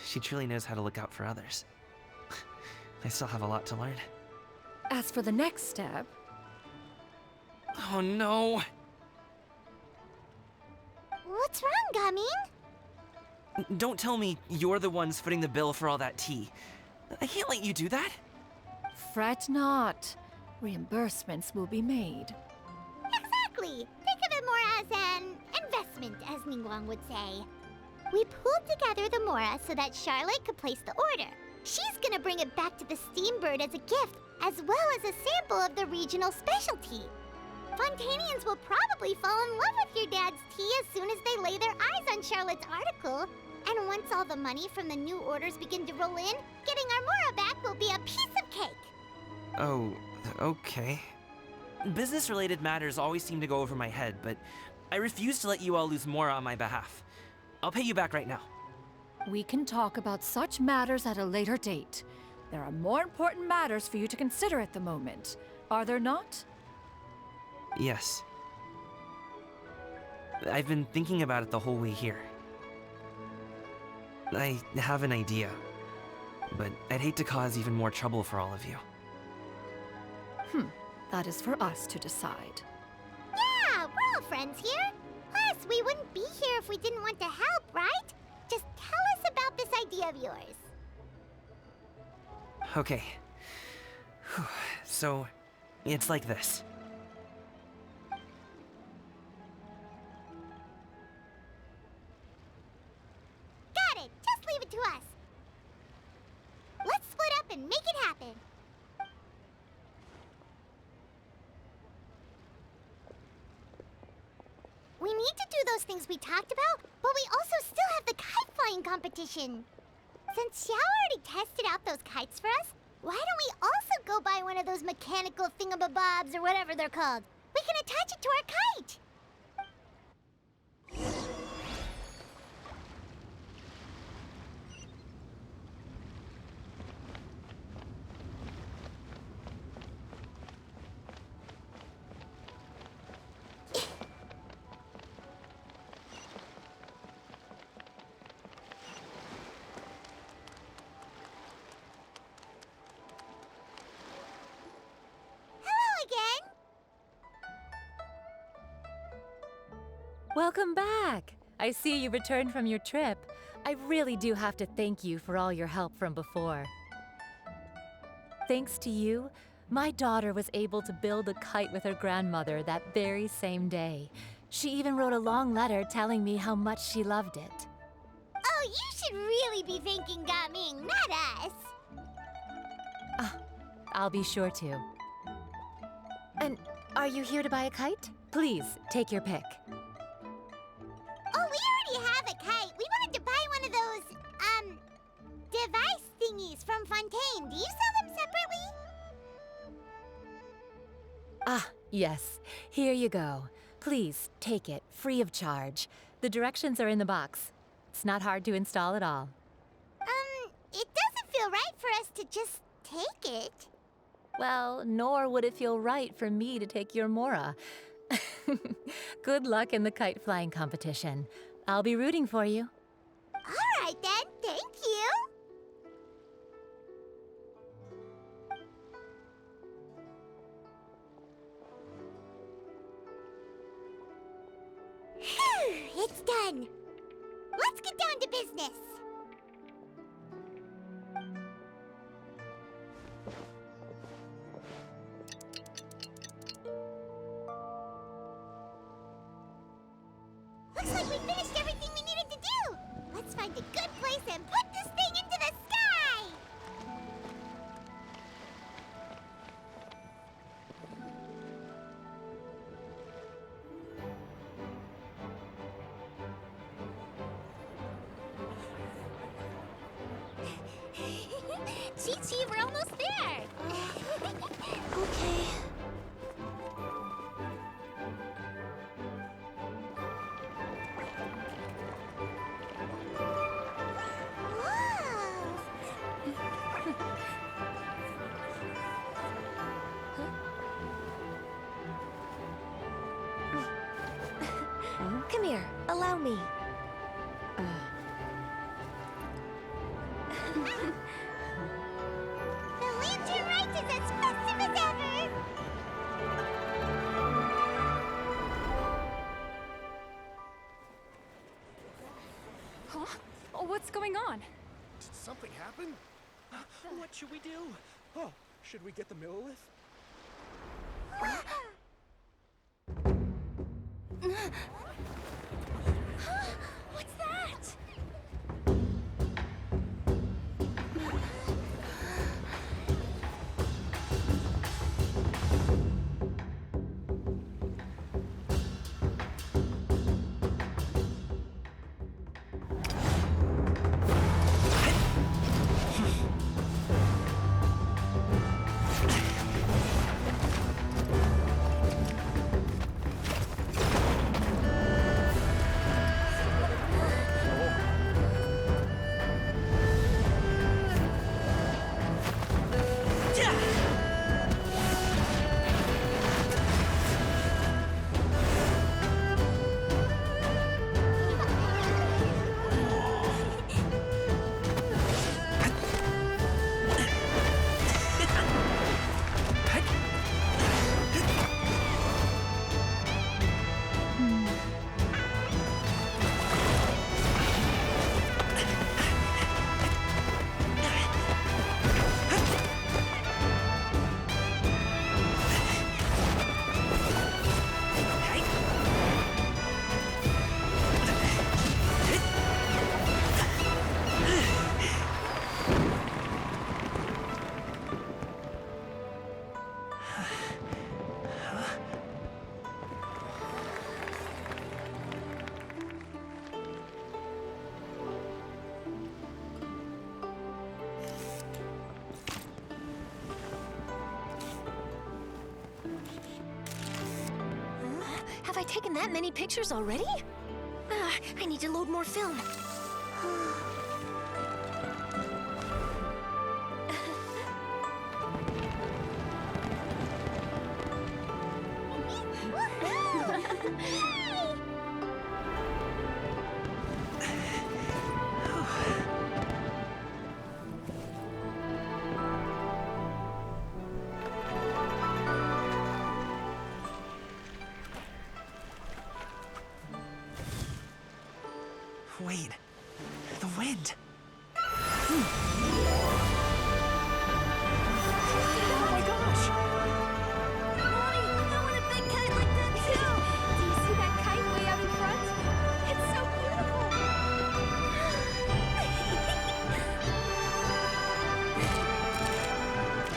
She truly knows how to look out for others. I still have a lot to learn. As for the next step... Oh no! What's wrong, Gaming? Don't tell me you're the ones footing the bill for all that tea. I can't let you do that. Fret not. Reimbursements will be made. Exactly! Think of it more as an investment, as Ningguang would say. We pooled together the Mora so that Charlotte could place the order. She's gonna bring it back to the Steambird as a gift, as well as a sample of the regional specialty. Fontainians will probably fall in love with your dad's tea as soon as they lay their eyes on Charlotte's article. And once all the money from the new orders begin to roll in, getting our Mora back will be a piece of cake. Oh, okay. Business-related matters always seem to go over my head, but I refuse to let you all lose more on my behalf. I'll pay you back right now. We can talk about such matters at a later date. There are more important matters for you to consider at the moment, are there not? Yes. I've been thinking about it the whole way here. I have an idea, but I'd hate to cause even more trouble for all of you. That is for us to decide. Yeah, we're all friends here. Plus, we wouldn't be here if we didn't want to help, right? Just tell us about this idea of yours. Okay. So, it's like this. Got it! Just leave it to us. Let's split up and make it happen. We need to do those things we talked about, but we also still have the kite flying competition. Since Xiao already tested out those kites for us, why don't we also go buy one of those mechanical thingamabobs or whatever they're called? We can attach it to our kite. Welcome back! I see you returned from your trip. I really do have to thank you for all your help from before. Thanks to you, my daughter was able to build a kite with her grandmother that very same day. She even wrote a long letter telling me how much she loved it. Oh, you should really be thanking Gaming, not us. I'll be sure to. And are you here to buy a kite? Please, take your pick. Oh, we already have a kite. We wanted to buy one of those, device thingies from Fontaine. Do you sell them separately? Yes. Here you go. Please, take it, free of charge. The directions are in the box. It's not hard to install at all. It doesn't feel right for us to just take it. Well, nor would it feel right for me to take your Mora. Good luck in the kite flying competition. I'll be rooting for you. All right then, thank you. Phew, it's done. Let's get down to business. Looks like we finished everything we needed to do. Let's find a good place and put this thing into the sky. Chi-Chi, we're almost there. Okay. Come here, allow me. The lantern rite is as festive as ever! Huh? What's going on? Did something happen? What should we do? Oh, should we get the Millilith? What's that? Have I taken that many pictures already? I need to load more film. Wait, the wind. Oh my gosh! Mommy, I want a big kite like that too! Do you see that kite way out in front? It's so beautiful!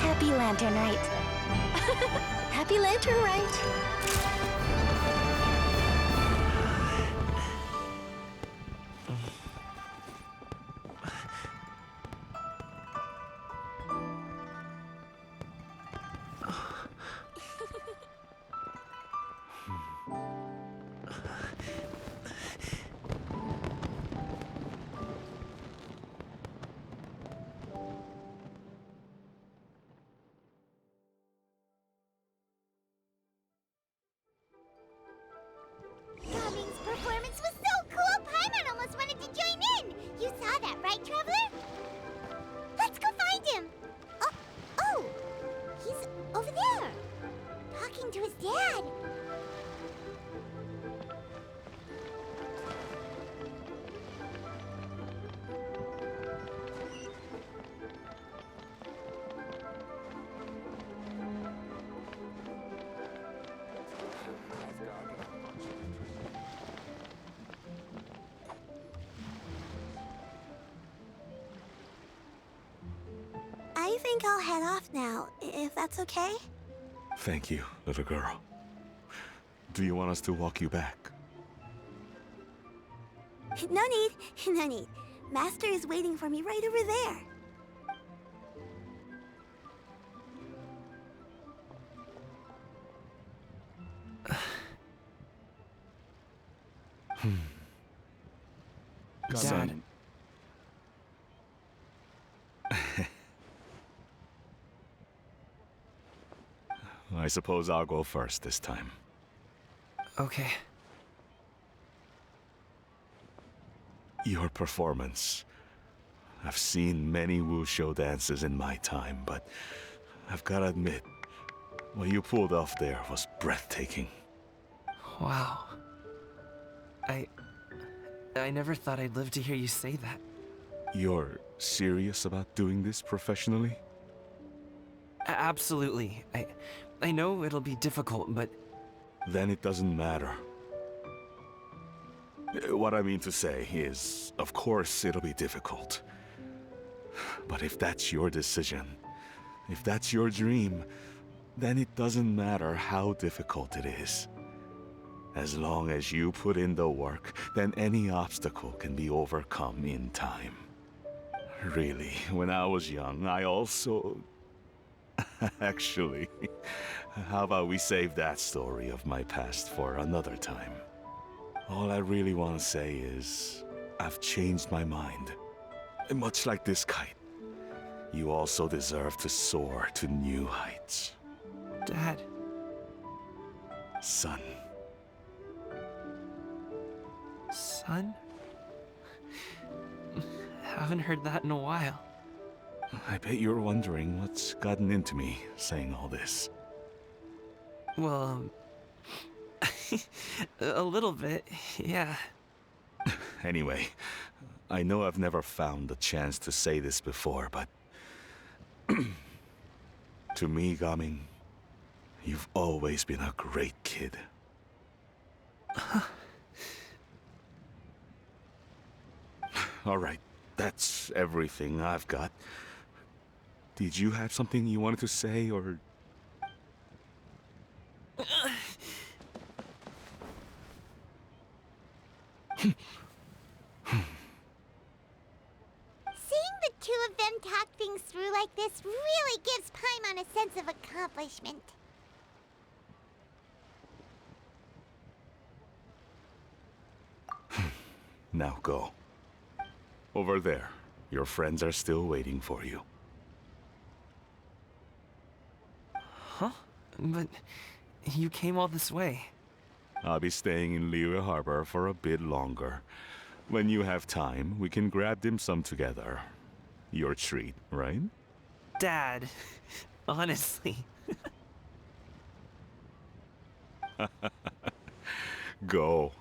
Happy Lantern Rite. Happy Lantern Rite. Gummings's performance was so cool, Paimon almost wanted to join in! You saw that, right, Traveler? Let's go find him! Oh! He's over there! Talking to his dad! I think I'll head off now, if that's okay? Thank you, little girl. Do you want us to walk you back? No need, no need. Master is waiting for me right over there. Dad. I suppose I'll go first this time. Okay. Your performance. I've seen many wushou dances in my time, but I've gotta admit, what you pulled off there was breathtaking. Wow. I never thought I'd live to hear you say that. You're serious about doing this professionally? Absolutely. I know it'll be difficult, but... Then it doesn't matter. What I mean to say is, of course it'll be difficult. But if that's your decision, if that's your dream, then it doesn't matter how difficult it is. As long as you put in the work, then any obstacle can be overcome in time. Really, when I was young, I also... Actually, how about we save that story of my past for another time? All I really want to say is, I've changed my mind. Much like this kite, you also deserve to soar to new heights. Dad. Son. Son? Haven't heard that in a while. I bet you're wondering what's gotten into me saying all this. Well, a little bit, yeah. Anyway, I know I've never found the chance to say this before, but... to me, Gaming, you've always been a great kid. Alright, that's everything I've got. Did you have something you wanted to say, or... Seeing the two of them talk things through like this really gives Paimon a sense of accomplishment. Now go. Over there. Your friends are still waiting for you. Huh? But you came all this way. I'll be staying in Liyue Harbor for a bit longer. When you have time, we can grab dim sum together. Your treat, right? Dad, honestly. Go.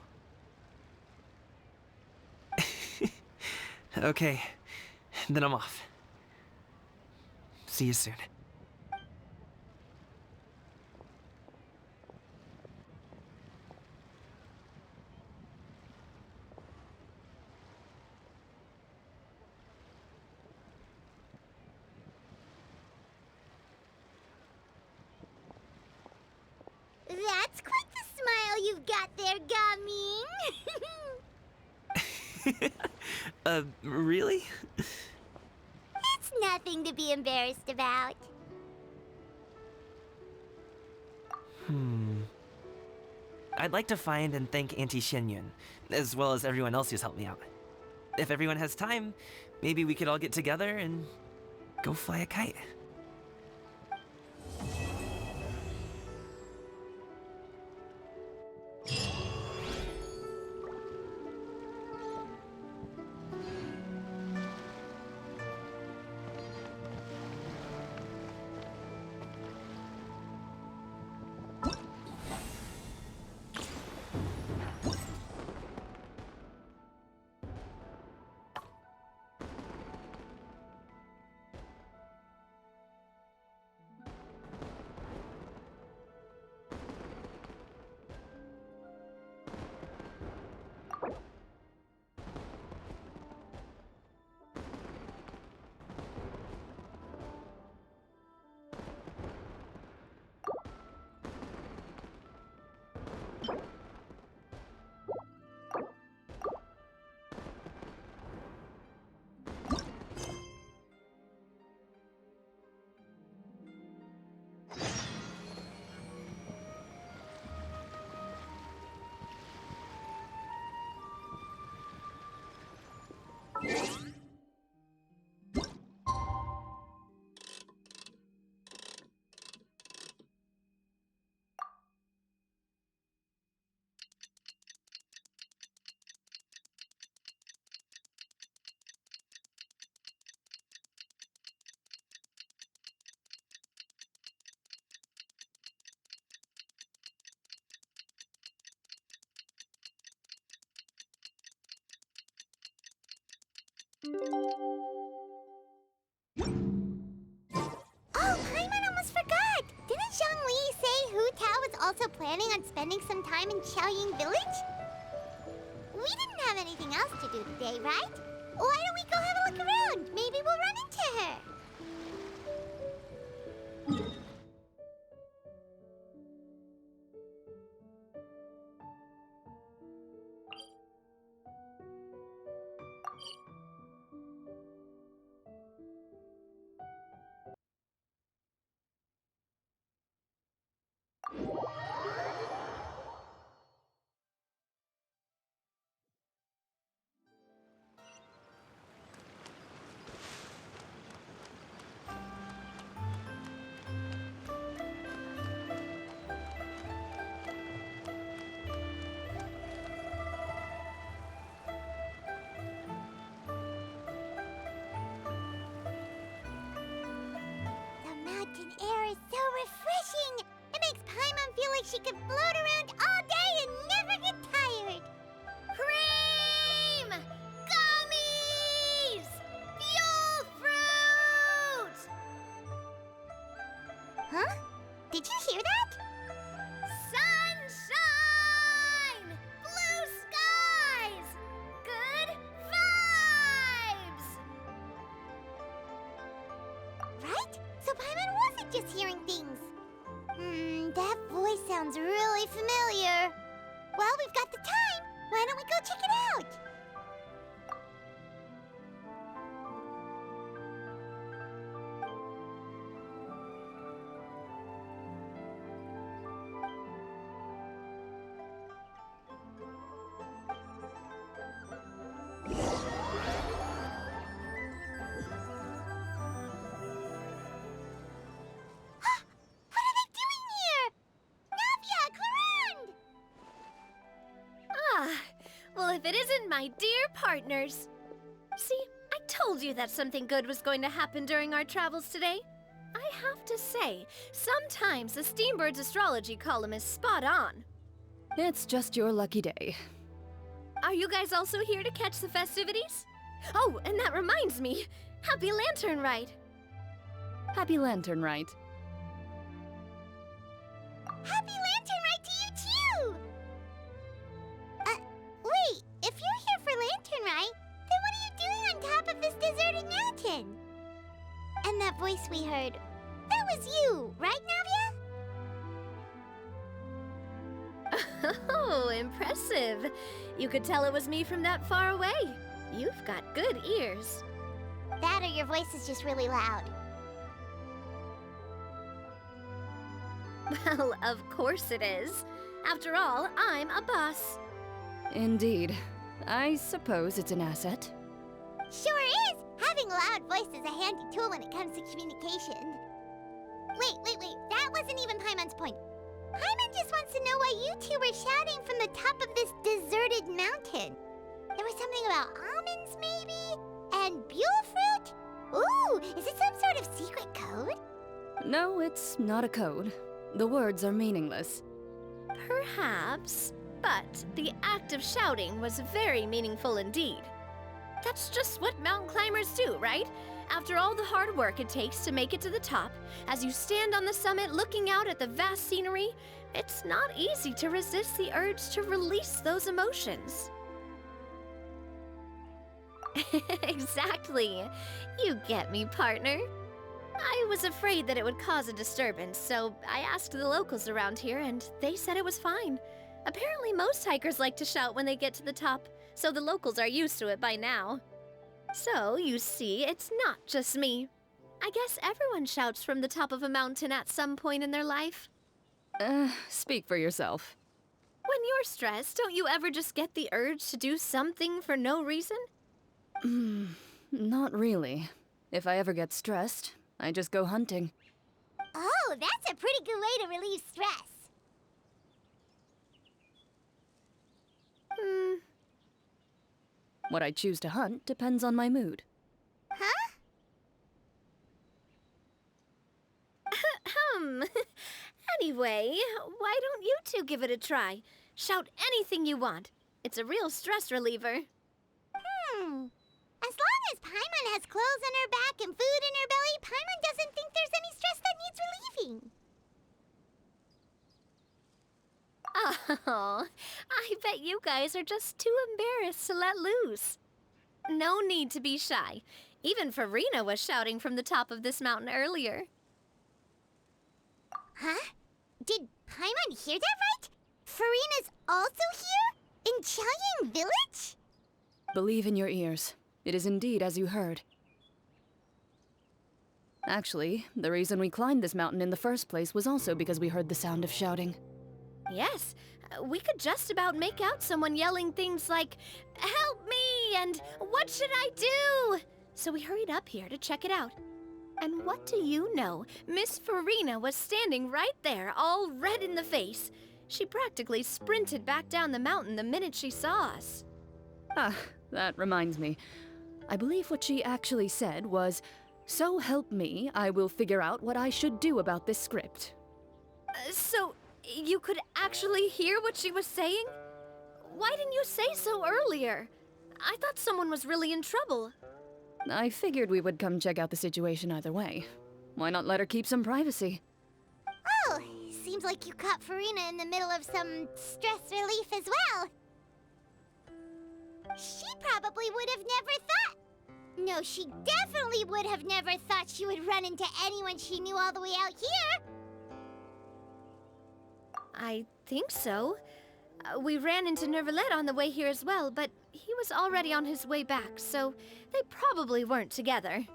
Okay, then I'm off. See you soon. That's quite the smile you've got there, Gaming. Really? It's nothing to be embarrassed about. I'd like to find and thank Auntie Xianyun, as well as everyone else who's helped me out. If everyone has time, maybe we could all get together and go fly a kite. Oh, Paimon almost forgot! Didn't Zhongli say Hu Tao was also planning on spending some time in Xiaoying Village? We didn't have anything else to do today, right? Why don't we go have a look around? Maybe we'll run into her. She could float around all day and never get tired. Cream! Gummies! Fuel fruit! Huh? Did you hear that? Sunshine! Blue skies! Good vibes! Right? So Paimon wasn't just hearing things. That voice sounds really familiar. Well, we've got the time. Why don't we go check it out? if it isn't my dear partners. See, I told you that something good was going to happen during our travels today. I have to say, sometimes the Steambird's astrology column is spot on. It's just your lucky day. Are you guys also here to catch the festivities? Oh, and that reminds me, Happy Lantern Ride. Happy Lantern Ride. Happy Lantern Ride to you too! Wait, if you're here for Lantern Ride, then what are you doing on top of this deserted mountain? And that voice we heard, that was you, right, Navia? Oh, impressive. You could tell it was me from that far away. You've got good ears. That or your voice is just really loud. Well, of course it is. After all, I'm a boss. Indeed. I suppose it's an asset. Sure is! Having a loud voice is a handy tool when it comes to communication. Wait, that wasn't even Paimon's point. Paimon just wants to know why you two were shouting from the top of this deserted mountain. There was something about almonds, maybe? And buell fruit? Ooh, is it some sort of secret code? No, it's not a code. The words are meaningless. Perhaps, but the act of shouting was very meaningful indeed. That's just what mountain climbers do, right? After all the hard work it takes to make it to the top, as you stand on the summit looking out at the vast scenery, it's not easy to resist the urge to release those emotions. Exactly. You get me, partner. I was afraid that it would cause a disturbance, so I asked the locals around here, and they said it was fine. Apparently most hikers like to shout when they get to the top, so the locals are used to it by now. So, you see, it's not just me. I guess everyone shouts from the top of a mountain at some point in their life. Speak for yourself. When you're stressed, don't you ever just get the urge to do something for no reason? Not really. If I ever get stressed, I just go hunting. Oh, that's a pretty good way to relieve stress. What I choose to hunt depends on my mood. Huh? Anyway, why don't you two give it a try? Shout anything you want. It's a real stress reliever. As long as Paimon has clothes on her back and food in her belly, Paimon doesn't think there's any stress that needs relieving. Oh, I bet you guys are just too embarrassed to let loose. No need to be shy. Even Farina was shouting from the top of this mountain earlier. Huh? Did Paimon hear that right? Farina's also here? In Chaoying Village? Believe in your ears. It is indeed as you heard. Actually, the reason we climbed this mountain in the first place was also because we heard the sound of shouting. Yes, we could just about make out someone yelling things like, "Help me!" and "What should I do?" So we hurried up here to check it out. And what do you know? Miss Farina was standing right there, all red in the face. She practically sprinted back down the mountain the minute she saw us. That reminds me. I believe what she actually said was, "So help me, I will figure out what I should do about this script." So, you could actually hear what she was saying? Why didn't you say so earlier? I thought someone was really in trouble. I figured we would come check out the situation either way. Why not let her keep some privacy? Oh, seems like you caught Farina in the middle of some stress relief as well. She probably would have never thought... No, she definitely would have never thought she would run into anyone she knew all the way out here. I think so. We ran into Nervalet on the way here as well, but he was already on his way back, so they probably weren't together.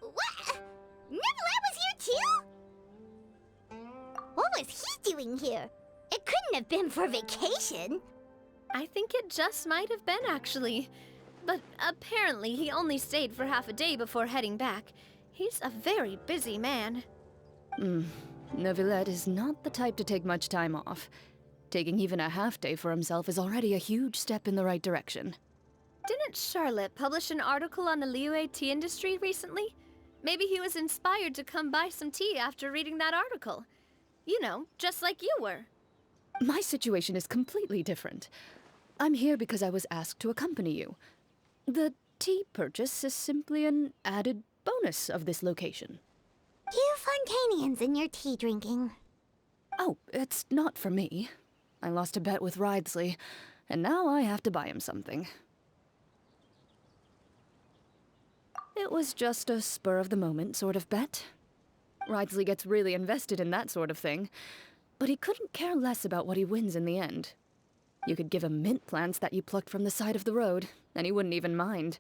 What? Nervalet was here too? What was he doing here? It couldn't have been for vacation. I think it just might have been, actually. But apparently he only stayed for half a day before heading back. He's a very busy man. Neuvillette is not the type to take much time off. Taking even a half-day for himself is already a huge step in the right direction. Didn't Charlotte publish an article on the Liyue tea industry recently? Maybe he was inspired to come buy some tea after reading that article. You know, just like you were. My situation is completely different. I'm here because I was asked to accompany you. The tea purchase is simply an added bonus of this location. You Fontanians and your tea drinking. Oh, it's not for me. I lost a bet with Ridesley, and now I have to buy him something. It was just a spur-of-the-moment sort of bet. Ridesley gets really invested in that sort of thing, but he couldn't care less about what he wins in the end. You could give him mint plants that you plucked from the side of the road, and he wouldn't even mind.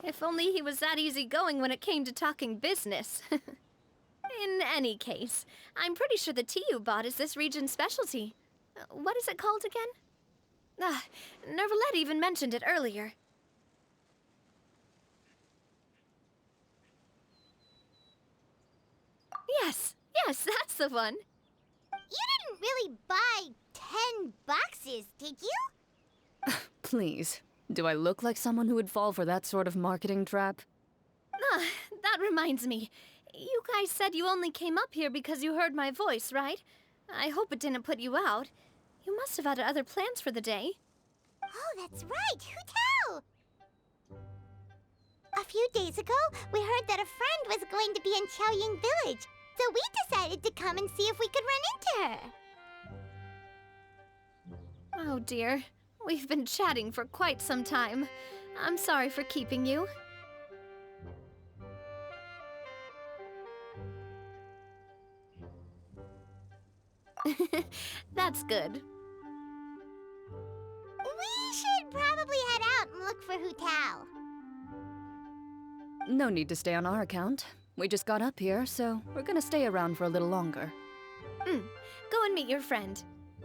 If only he was that easygoing when it came to talking business. In any case, I'm pretty sure the tea you bought is this region's specialty. What is it called again? Nervalette even mentioned it earlier. Yes, that's the one. You didn't really buy 10 boxes, did you? Please, do I look like someone who would fall for that sort of marketing trap? That reminds me. You guys said you only came up here because you heard my voice, right? I hope it didn't put you out. You must have had other plans for the day. Oh, that's right. Who tell? A few days ago, we heard that a friend was going to be in Qiaoying Village, so we decided to come and see if we could run into her. Oh dear. We've been chatting for quite some time. I'm sorry for keeping you. That's good. We should probably head out and look for Hu Tao. No need to stay on our account. We just got up here, so we're gonna stay around for a little longer. Go and meet your friend.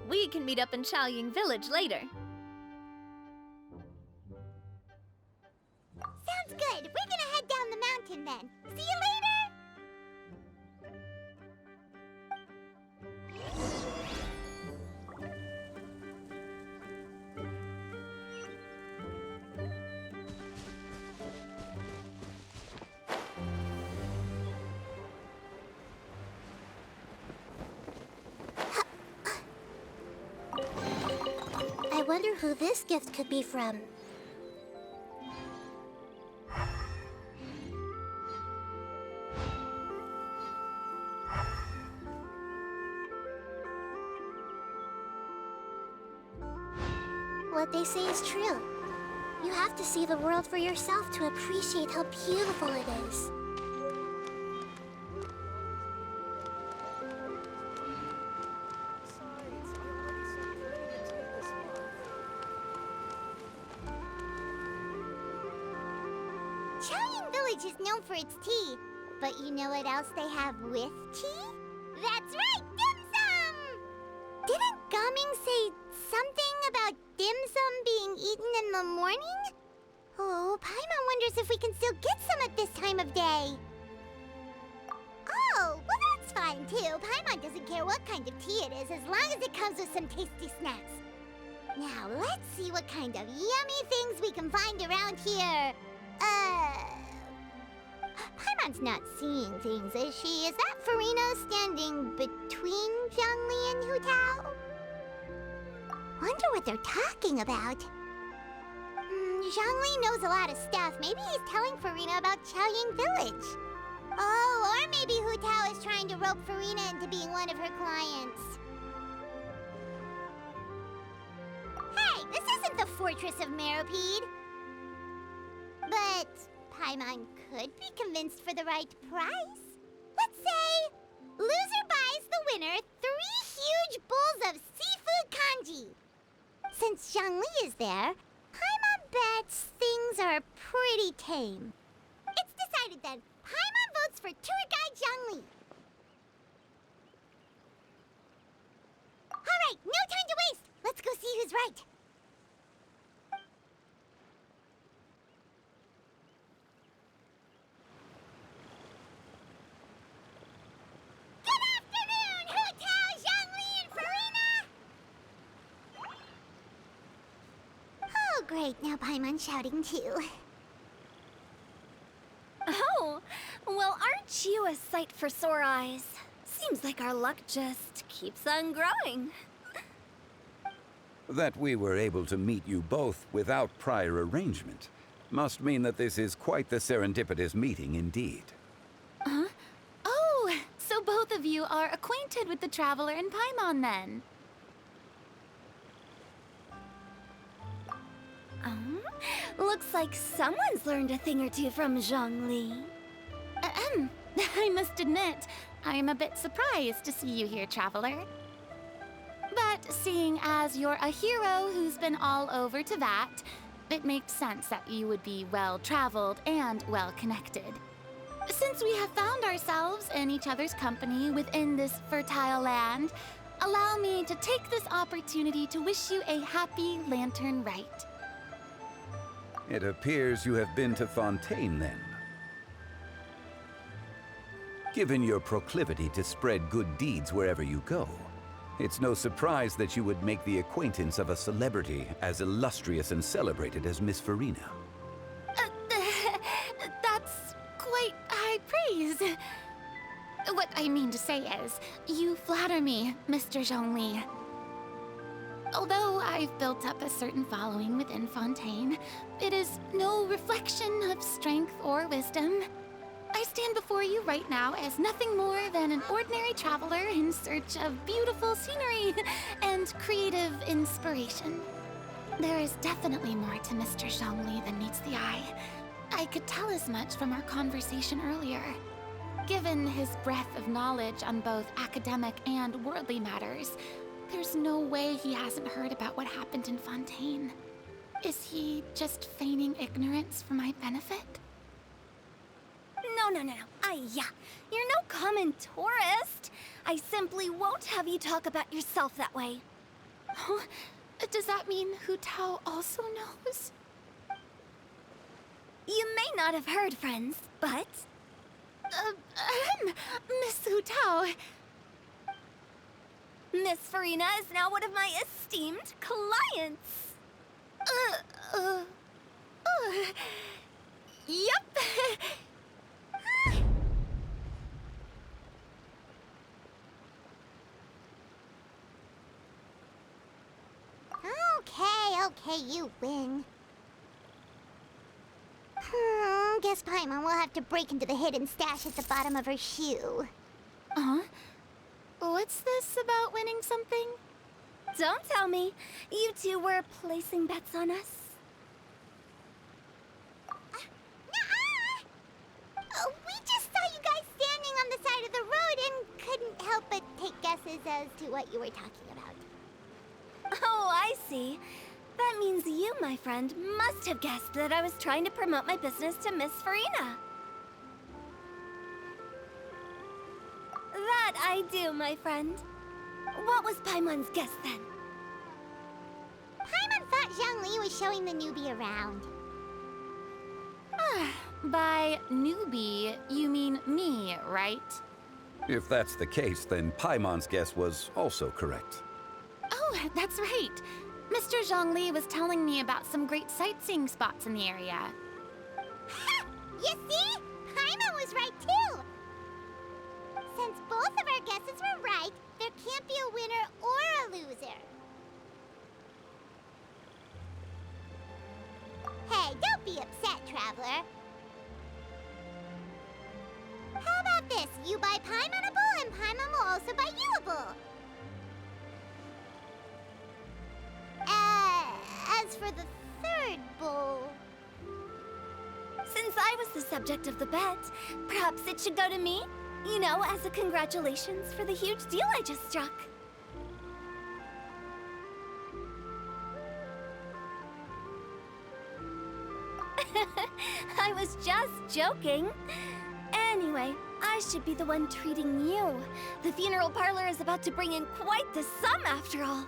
We can meet up in Qiaoying Village later. Sounds good. We're gonna head down the mountain then. See you later! I wonder who this gift could be from. What they say is true. You have to see the world for yourself to appreciate how beautiful it is. Qiaoying Village is known for its tea, but you know what else they have with tea? That's right, dim sum! Didn't Gaming say something about dim sum being eaten in the morning? Oh, Paimon wonders if we can still get some at this time of day. Oh, well that's fine too. Paimon doesn't care what kind of tea it is as long as it comes with some tasty snacks. Now let's see what kind of yummy things we can find around here. Paimon's not seeing things, is she? Is that Farina standing between Zhongli and Hu Tao? Wonder what they're talking about. Zhongli knows a lot of stuff. Maybe he's telling Farina about Qiaoying Village. Oh, or maybe Hu Tao is trying to rope Farina into being one of her clients. Hey, this isn't the Fortress of Meropide. But Paimon could be convinced for the right price. Let's say loser buys the winner 3 huge bowls of seafood kanji. Since Zhongli is there, Paimon bets things are pretty tame. It's decided then. Paimon votes for tour guide Zhongli. All right, no time to waste. Let's go see who's right. Good afternoon, Hu Tao, Zhongli, and Farina! Great, now Paimon's shouting too. Oh, well, aren't you a sight for sore eyes? Seems like our luck just keeps on growing. That we were able to meet you both without prior arrangement must mean that this is quite the serendipitous meeting indeed. Huh? Oh, so both of you are acquainted with the Traveler and Paimon then? Looks like someone's learned a thing or two from Zhongli. I must admit, I am a bit surprised to see you here, Traveler. But seeing as you're a hero who's been all over Teyvat, it makes sense that you would be well-traveled and well-connected. Since we have found ourselves in each other's company within this fertile land, allow me to take this opportunity to wish you a happy Lantern Rite. It appears you have been to Fontaine, then. Given your proclivity to spread good deeds wherever you go, it's no surprise that you would make the acquaintance of a celebrity as illustrious and celebrated as Miss Farina. That's quite high praise. What I mean to say is, you flatter me, Mr. Zhongli. Although I've built up a certain following within Fontaine, it is no reflection of strength or wisdom. I stand before you right now as nothing more than an ordinary traveler in search of beautiful scenery and creative inspiration. There is definitely more to Mr. Zhongli than meets the eye. I could tell as much from our conversation earlier. Given his breadth of knowledge on both academic and worldly matters, there's no way he hasn't heard about what happened in Fontaine. Is he just feigning ignorance for my benefit? No. You're no common tourist. I simply won't have you talk about yourself that way. Huh? Does that mean Hu Tao also knows? You may not have heard, friends, but... Miss Hu Tao... Miss Farina is now one of my esteemed clients. Yup. Okay, you win. Guess Paimon will have to break into the hidden stash at the bottom of her shoe. What's this about winning something? Don't tell me. You two were placing bets on us. We just saw you guys standing on the side of the road and couldn't help but take guesses as to what you were talking about. Oh, I see. That means you, my friend, must have guessed that I was trying to promote my business to Miss Farina. That I do, my friend. What was Paimon's guess then? Paimon thought Zhongli was showing the newbie around. By newbie, you mean me, right? If that's the case, then Paimon's guess was also correct. Oh, that's right. Mr. Zhongli was telling me about some great sightseeing spots in the area. Ha! You see? Paimon was right too! Since both of our guesses were right, there can't be a winner or a loser. Hey, don't be upset, Traveler. How about this? You buy Paimonable and Paimon will also buy youable. As for the third bowl... Since I was the subject of the bet, perhaps it should go to me? You know, as a congratulations for the huge deal I just struck. I was just joking. Anyway, I should be the one treating you. The funeral parlor is about to bring in quite the sum after all.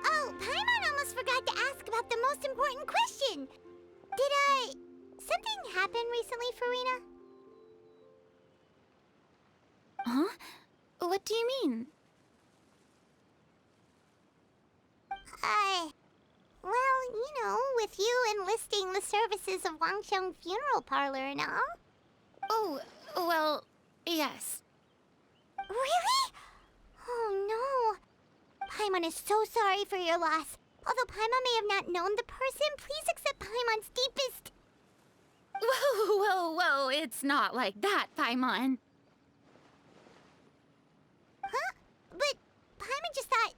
Oh, Paimon almost forgot to ask about the most important question. Something happen recently, Farina? Huh? What do you mean? Well, you know, with you enlisting the services of Wangsheng Funeral Parlor and all. Oh, well, yes. Really? Oh no. Paimon is so sorry for your loss. Although Paimon may have not known the person, please accept Paimon's deepest... Whoa, it's not like that, Paimon. Huh? But Paimon just thought,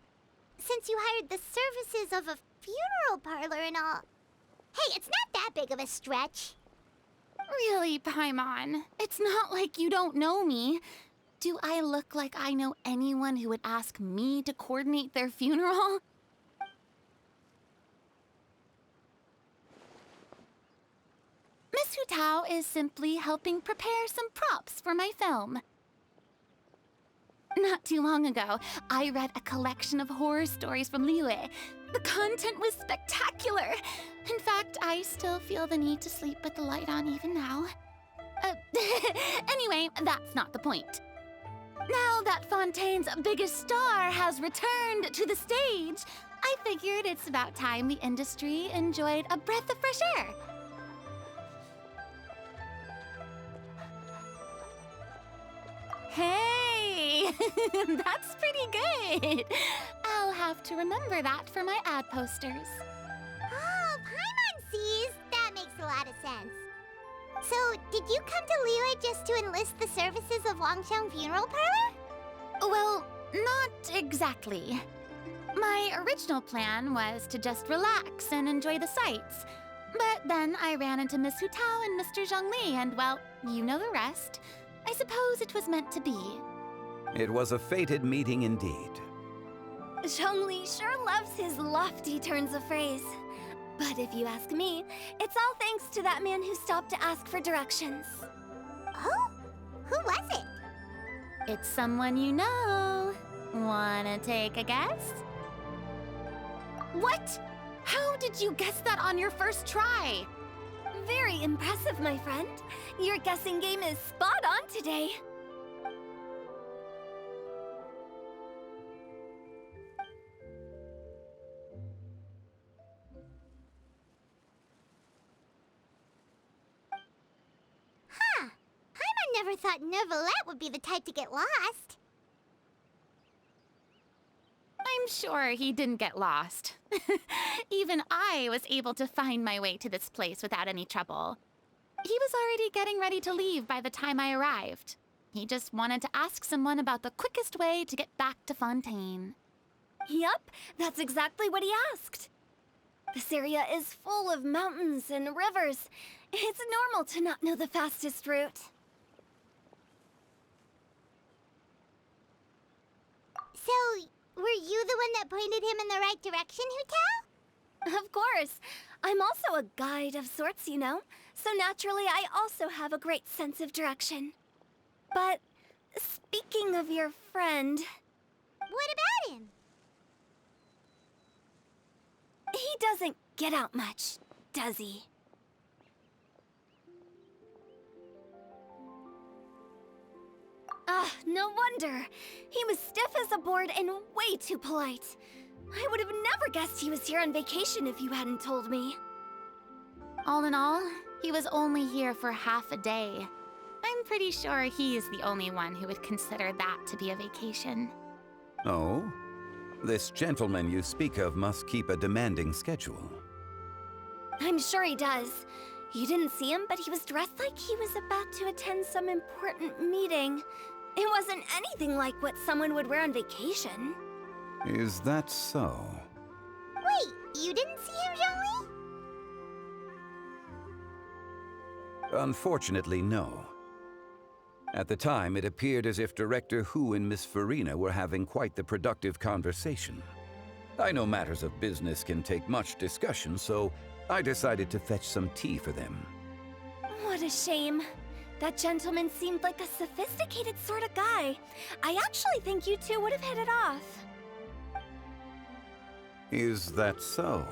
since you hired the services of a funeral parlor and all... Hey, it's not that big of a stretch. Really, Paimon? It's not like you don't know me. Do I look like I know anyone who would ask me to coordinate their funeral? Miss Hu Tao is simply helping prepare some props for my film. Not too long ago, I read a collection of horror stories from Liu. The content was spectacular. In fact, I still feel the need to sleep with the light on even now. Anyway, that's not the point. Now that Fontaine's biggest star has returned to the stage, I figured it's about time the industry enjoyed a breath of fresh air. Hey, that's pretty good. I'll have to remember that for my ad posters. Oh, Paimon sees. That makes a lot of sense. So, did you come to Liyue just to enlist the services of Wangsheng Funeral Parlor? Well, not exactly. My original plan was to just relax and enjoy the sights. But then I ran into Miss Hu Tao and Mr. Zhongli, and well, you know the rest. I suppose it was meant to be. It was a fated meeting indeed. Zhongli sure loves his lofty turns of phrase. But if you ask me, it's all thanks to that man who stopped to ask for directions. Oh? Who was it? It's someone you know. Wanna take a guess? What? How did you guess that on your first try? Very impressive, my friend. Your guessing game is spot on today. Huh. Paimon never thought Neuvillette would be the type to get lost. I'm sure he didn't get lost. Even I was able to find my way to this place without any trouble. He was already getting ready to leave by the time I arrived. He just wanted to ask someone about the quickest way to get back to Fontaine. Yup, that's exactly what he asked. This area is full of mountains and rivers. It's normal to not know the fastest route. So, were you the one that pointed him in the right direction, Hu Tao? Of course. I'm also a guide of sorts, you know. So naturally, I also have a great sense of direction. But speaking of your friend... What about him? He doesn't get out much, does he? Ah, no wonder. He was stiff as a board and way too polite. I would have never guessed he was here on vacation if you hadn't told me. All in all, he was only here for half a day. I'm pretty sure he is the only one who would consider that to be a vacation. Oh? This gentleman you speak of must keep a demanding schedule. I'm sure he does. You didn't see him, but he was dressed like he was about to attend some important meeting. It wasn't anything like what someone would wear on vacation. Is that so? Wait, you didn't see him, Zhongli? Unfortunately, no. At the time, it appeared as if Director Hu and Miss Farina were having quite the productive conversation. I know matters of business can take much discussion, so I decided to fetch some tea for them. What a shame. That gentleman seemed like a sophisticated sort of guy. I actually think you two would have hit it off. Is that so?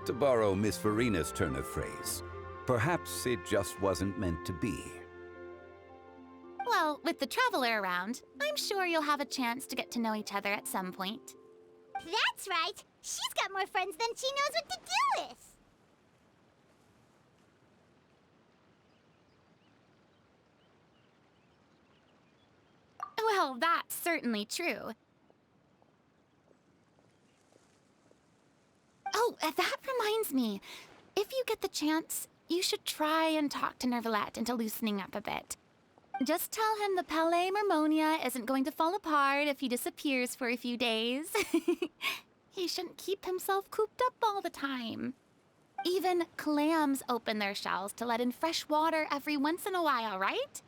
To borrow Miss Farina's turn of phrase, perhaps it just wasn't meant to be. Well, with the Traveler around, I'm sure you'll have a chance to get to know each other at some point. That's right. She's got more friends than she knows what to do with. Well, that's certainly true. Oh, that reminds me. If you get the chance, you should try and talk to Nervalette into loosening up a bit. Just tell him the Palais Mermonia isn't going to fall apart if he disappears for a few days. He shouldn't keep himself cooped up all the time. Even clams open their shells to let in fresh water every once in a while, right?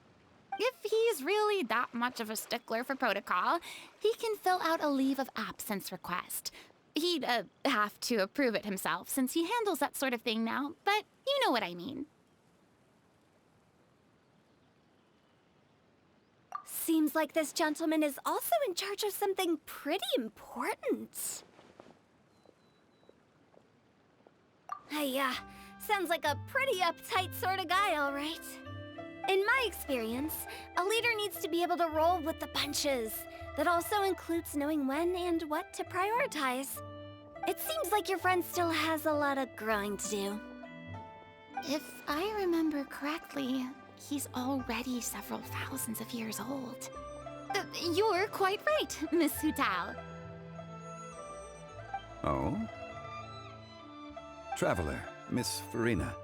If he's really that much of a stickler for protocol, he can fill out a leave of absence request. He'd have to approve it himself since he handles that sort of thing now, but you know what I mean. Seems like this gentleman is also in charge of something pretty important. Sounds like a pretty uptight sort of guy, all right. In my experience, a leader needs to be able to roll with the punches. That also includes knowing when and what to prioritize. It seems like your friend still has a lot of growing to do. If I remember correctly, he's already several thousands of years old. You're quite right, Miss Hutao. Oh? Traveler, Miss Farina.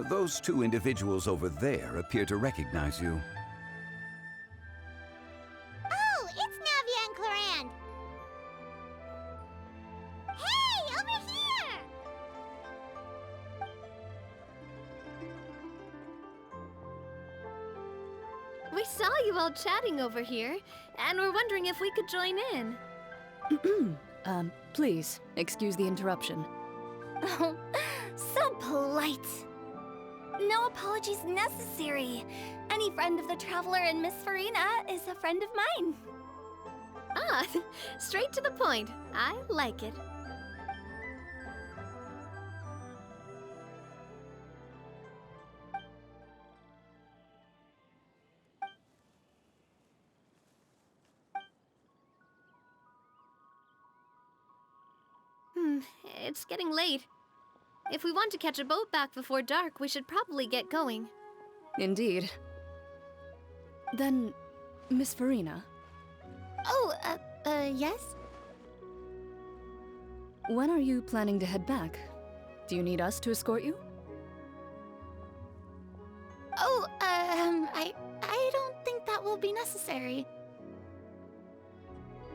Those two individuals over there appear to recognize you. Oh, it's Navia and Clorand. Hey, over here! We saw you all chatting over here, and we're wondering if we could join in. Please, excuse the interruption. Oh, so polite. No apologies necessary. Any friend of the Traveler and Miss Farina is a friend of mine. Ah, straight to the point. I like it. It's getting late. If we want to catch a boat back before dark, we should probably get going. Indeed. Then, Miss Farina. Oh, yes? When are you planning to head back? Do you need us to escort you? Oh, I don't think that will be necessary.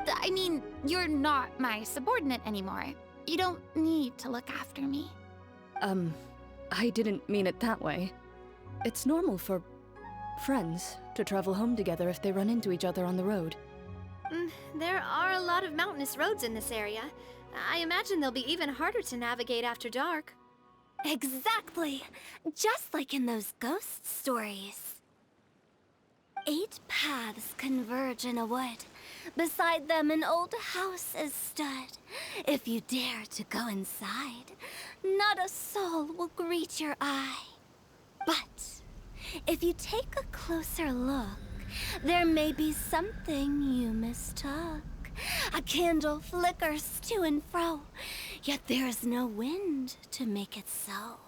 I mean, you're not my subordinate anymore. You don't need to look after me. I didn't mean it that way. It's normal for friends to travel home together if they run into each other on the road. There are a lot of mountainous roads in this area. I imagine they'll be even harder to navigate after dark. Exactly! Just like in those ghost stories. 8 paths converge in a wood. Beside them an old house is stood. If you dare to go inside, not a soul will greet your eye. But if you take a closer look, there may be something you mistook. A candle flickers to and fro, yet there is no wind to make it so.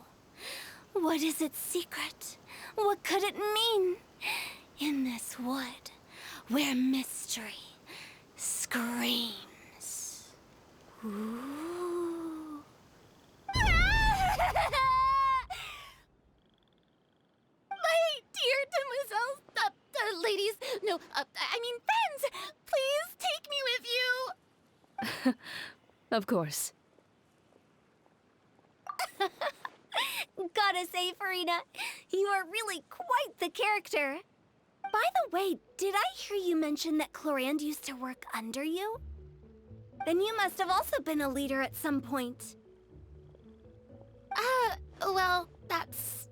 What is its secret? What could it mean? In this wood, where mystery screams. Ooh. My dear demoiselles, ladies, no, I mean friends, please take me with you. Of course. Gotta say, Farina, you are really quite the character. By the way, did I hear you mention that Clorand used to work under you? Then you must have also been a leader at some point. Well, that's,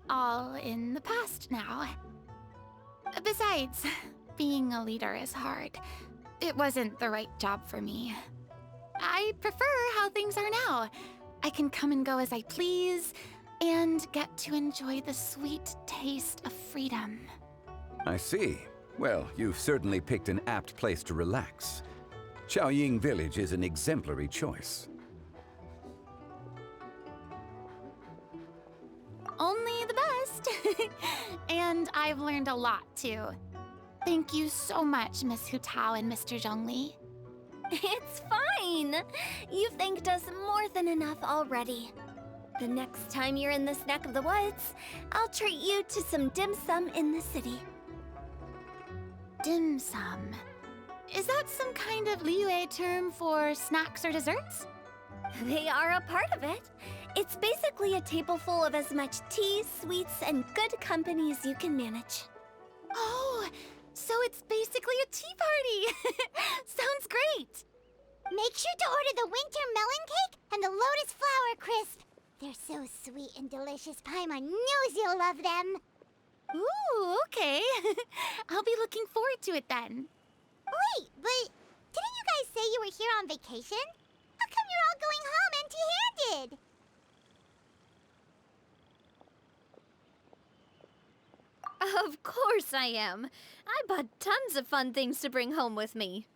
all in the past now. Besides, being a leader is hard. It wasn't the right job for me. I prefer how things are now. I can come and go as I please, and get to enjoy the sweet taste of freedom. I see. Well, you've certainly picked an apt place to relax. Chaoying Village is an exemplary choice. Only the best. And I've learned a lot, too. Thank you so much, Miss Hu Tao and Mr. Zhongli. It's fine. You've thanked us more than enough already. The next time you're in this neck of the woods, I'll treat you to some dim sum in the city. Dim sum. Is that some kind of Liyue term for snacks or desserts? They are a part of it. It's basically a table full of as much tea, sweets, and good company as you can manage. Oh, so it's basically a tea party. Sounds great. Make sure to order the winter melon cake and the lotus flower crisp. They're so sweet and delicious, Paimon knows you'll love them. Ooh, okay. I'll be looking forward to it then. Wait, but didn't you guys say you were here on vacation? How come you're all going home empty-handed? Of course I am. I bought tons of fun things to bring home with me.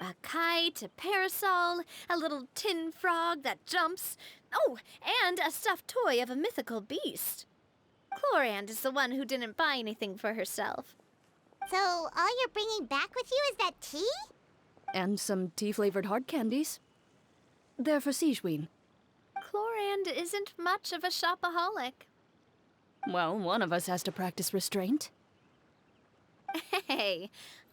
A kite, a parasol, a little tin frog that jumps. Oh, and a stuffed toy of a mythical beast. Chlorand is the one who didn't buy anything for herself. So all you're bringing back with you is that tea? And some tea-flavored hard candies. They're for Sigewin. Chlorand isn't much of a shopaholic. Well, one of us has to practice restraint. Hey,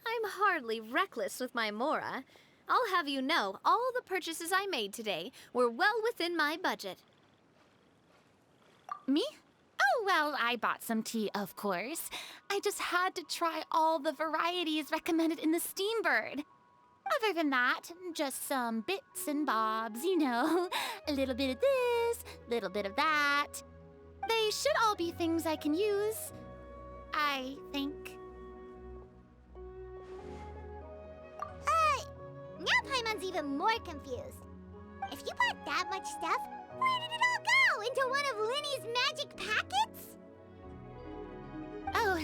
I'm hardly reckless with my Mora. I'll have you know, all the purchases I made today were well within my budget. Me? Oh, well, I bought some tea, of course. I just had to try all the varieties recommended in the Steambird. Other than that, just some bits and bobs, you know. A little bit of this, little bit of that. They should all be things I can use, I think. Now Paimon's even more confused. If you bought that much stuff, where did it all go? Into one of Linny's magic packets? Oh,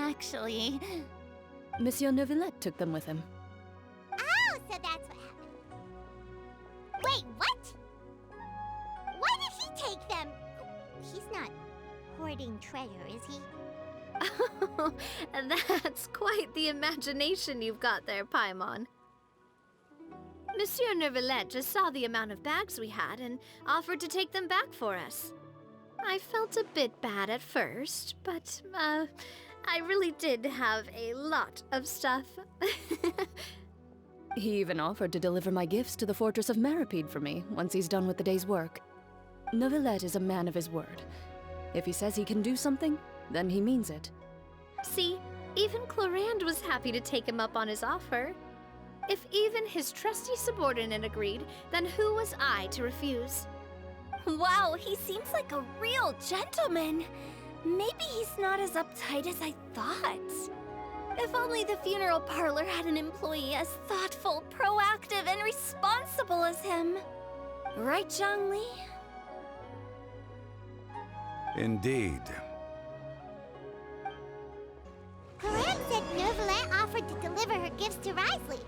actually... Monsieur Neuvillette took them with him. Oh, so that's what happened. Wait, what? Why did he take them? He's not hoarding treasure, is he? Oh, that's quite the imagination you've got there, Paimon. Monsieur Neuvillette just saw the amount of bags we had and offered to take them back for us. I felt a bit bad at first, but, I really did have a lot of stuff. He even offered to deliver my gifts to the Fortress of Meripede for me once he's done with the day's work. Neuvillette is a man of his word. If he says he can do something, then he means it. See, even Chlorand was happy to take him up on his offer. If even his trusty subordinate agreed, then who was I to refuse? Wow, he seems like a real gentleman. Maybe he's not as uptight as I thought. If only the funeral parlor had an employee as thoughtful, proactive, and responsible as him. Right, Zhongli? Indeed. Chlorand said Neuvillette offered to deliver her gifts to Risley.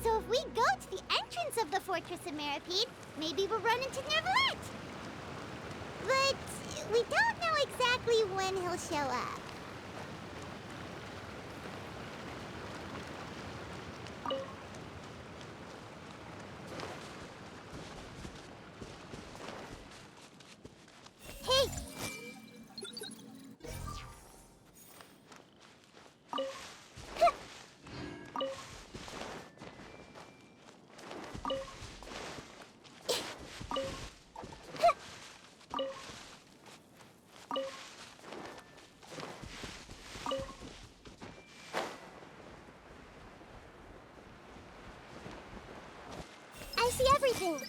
So if we go to the entrance of the Fortress of Meripede, maybe we'll run into Neuvillette. But we don't know exactly when he'll show up. Hey! I see everything.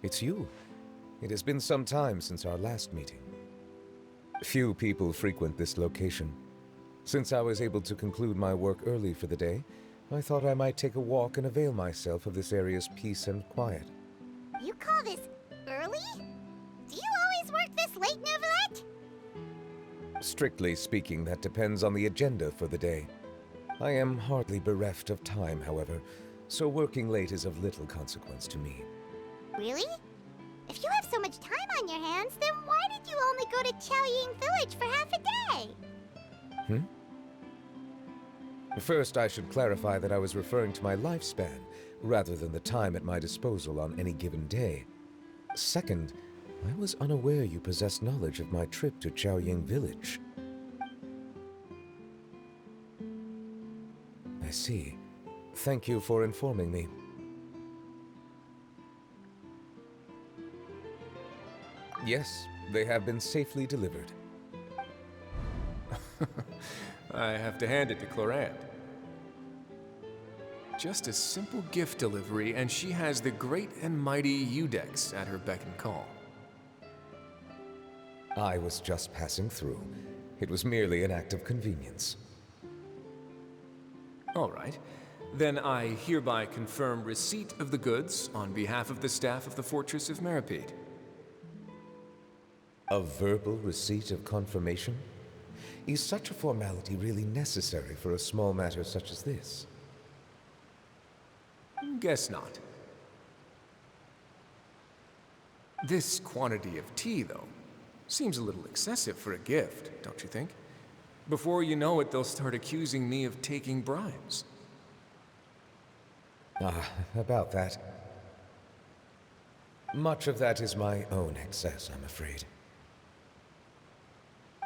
It's you. It has been some time since our last meeting. Few people frequent this location. Since I was able to conclude my work early for the day, I thought I might take a walk and avail myself of this area's peace and quiet. You call this early? Do you always work this late, Neuvillette? Strictly speaking, that depends on the agenda for the day. I am hardly bereft of time, however, so working late is of little consequence to me. Really? If you have so much time on your hands, then why did you only go to Chaoying Village for half a day? First, I should clarify that I was referring to my lifespan, rather than the time at my disposal on any given day. Second, I was unaware you possessed knowledge of my trip to Chaoying Village. I see. Thank you for informing me. Yes, they have been safely delivered. I have to hand it to Clorand. Just a simple gift delivery, and she has the great and mighty Udex at her beck and call. I was just passing through. It was merely an act of convenience. All right. Then I hereby confirm receipt of the goods on behalf of the staff of the Fortress of Meripede. A verbal receipt of confirmation? Is such a formality really necessary for a small matter such as this? Guess not. This quantity of tea, though, seems a little excessive for a gift, don't you think? Before you know it, they'll start accusing me of taking bribes. About that. Much of that is my own excess, I'm afraid.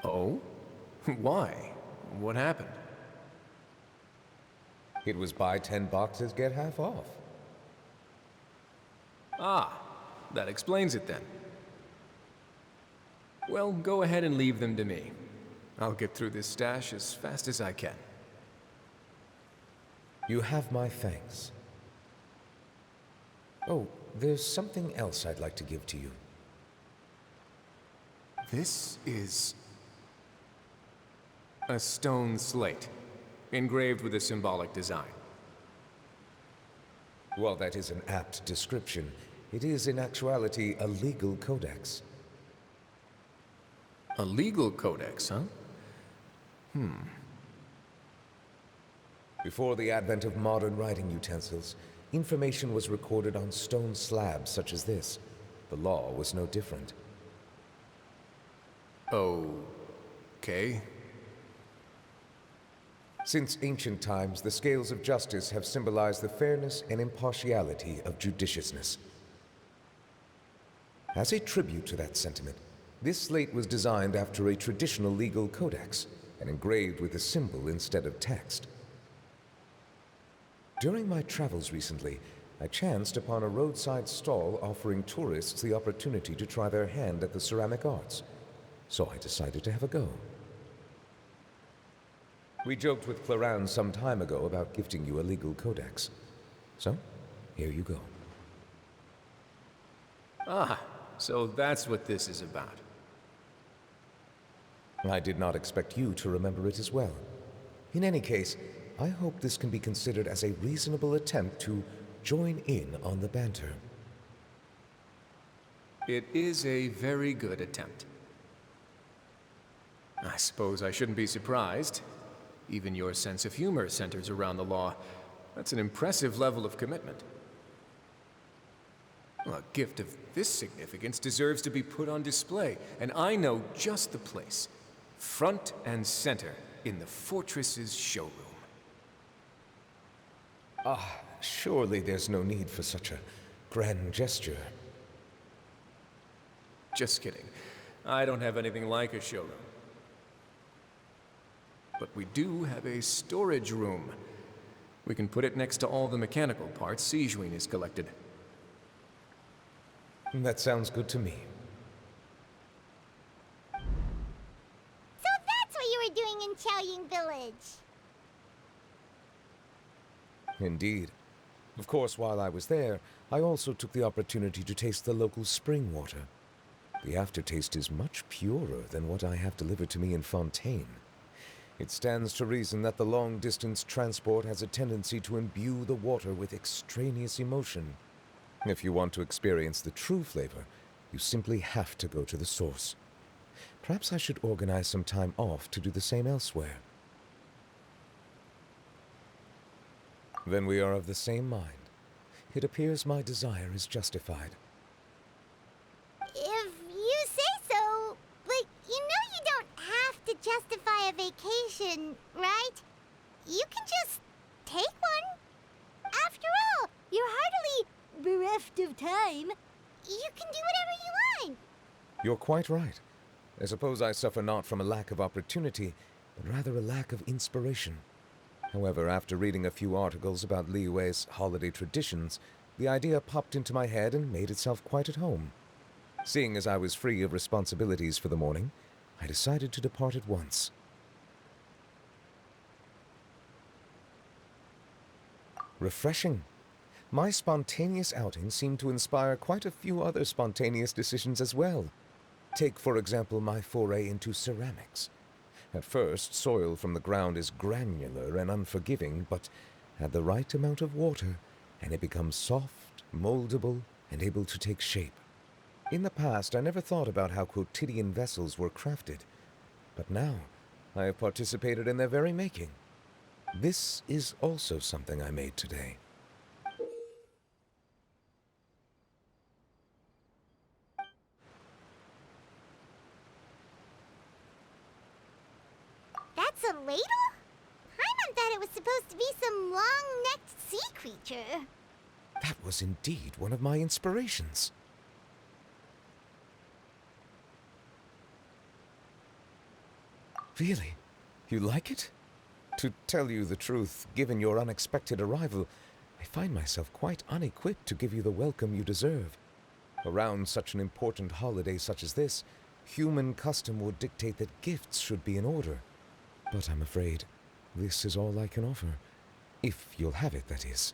Oh? Why? What happened? It was buy 10 boxes, get half off. Ah, that explains it then. Well, go ahead and leave them to me. I'll get through this stash as fast as I can. You have my thanks. Oh, there's something else I'd like to give to you. This is a stone slate, engraved with a symbolic design. While that is an apt description, it is in actuality a legal codex. A legal codex, huh? Before the advent of modern writing utensils, information was recorded on stone slabs such as this. The law was no different. Okay. Since ancient times, the scales of justice have symbolized the fairness and impartiality of judiciousness. As a tribute to that sentiment, this slate was designed after a traditional legal codex and engraved with a symbol instead of text. During my travels recently, I chanced upon a roadside stall offering tourists the opportunity to try their hand at the ceramic arts, so I decided to have a go. We joked with Clorand some time ago about gifting you a legal codex. So, here you go. Ah, so that's what this is about. I did not expect you to remember it as well. In any case, I hope this can be considered as a reasonable attempt to join in on the banter. It is a very good attempt. I suppose I shouldn't be surprised. Even your sense of humor centers around the law. That's an impressive level of commitment. Well, a gift of this significance deserves to be put on display, and I know just the place. Front and center in the fortress's showroom. Surely there's no need for such a grand gesture. Just kidding. I don't have anything like a showroom. But we do have a storage room. We can put it next to all the mechanical parts Sijuin has collected. That sounds good to me. So that's what you were doing in Chaoying Village. Indeed. Of course, while I was there, I also took the opportunity to taste the local spring water. The aftertaste is much purer than what I have delivered to me in Fontaine. It stands to reason that the long-distance transport has a tendency to imbue the water with extraneous emotion. If you want to experience the true flavor, you simply have to go to the source. Perhaps I should organize some time off to do the same elsewhere. Then we are of the same mind. It appears my desire is justified. If you say so, but you know you don't have to justify a vacation, right? You can just take one. After all, you're hardly bereft of time. You can do whatever you want. You're quite right. I suppose I suffer not from a lack of opportunity, but rather a lack of inspiration. However, after reading a few articles about Liyue's holiday traditions, the idea popped into my head and made itself quite at home. Seeing as I was free of responsibilities for the morning, I decided to depart at once. Refreshing. My spontaneous outing seemed to inspire quite a few other spontaneous decisions as well. Take, for example, my foray into ceramics. At first, soil from the ground is granular and unforgiving, but add the right amount of water, and it becomes soft, moldable, and able to take shape. In the past, I never thought about how quotidian vessels were crafted, but now I have participated in their very making. This is also something I made today. That's a ladle? Paimon thought it was supposed to be some long-necked sea creature. That was indeed one of my inspirations. Really? You like it? To tell you the truth, given your unexpected arrival, I find myself quite unequipped to give you the welcome you deserve. Around such an important holiday such as this, human custom would dictate that gifts should be in order. But I'm afraid this is all I can offer. If you'll have it, that is.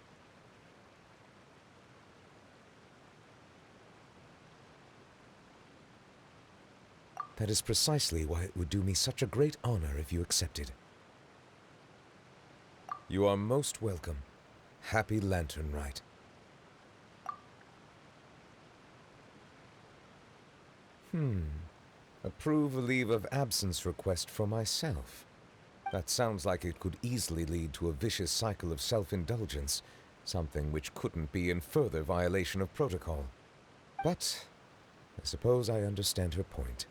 That is precisely why it would do me such a great honor if you accepted. You are most welcome. Happy Lantern Rite. Approve a leave of absence request for myself. That sounds like it could easily lead to a vicious cycle of self-indulgence, something which couldn't be in further violation of protocol. But I suppose I understand her point.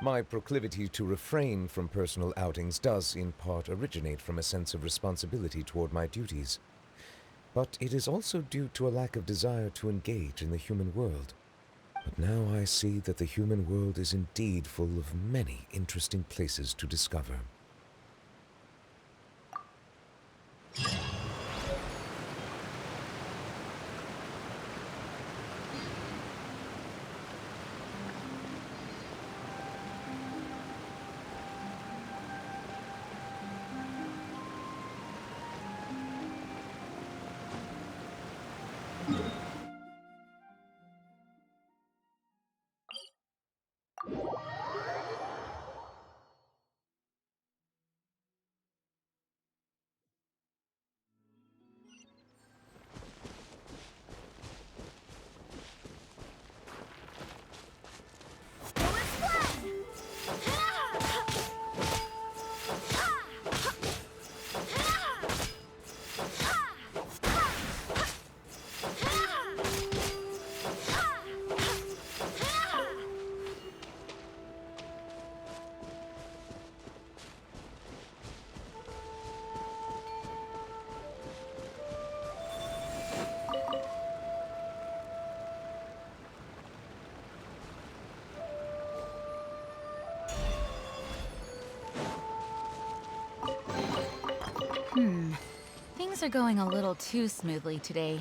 My proclivity to refrain from personal outings does, in part, originate from a sense of responsibility toward my duties. But it is also due to a lack of desire to engage in the human world. But now I see that the human world is indeed full of many interesting places to discover. Things are going a little too smoothly today.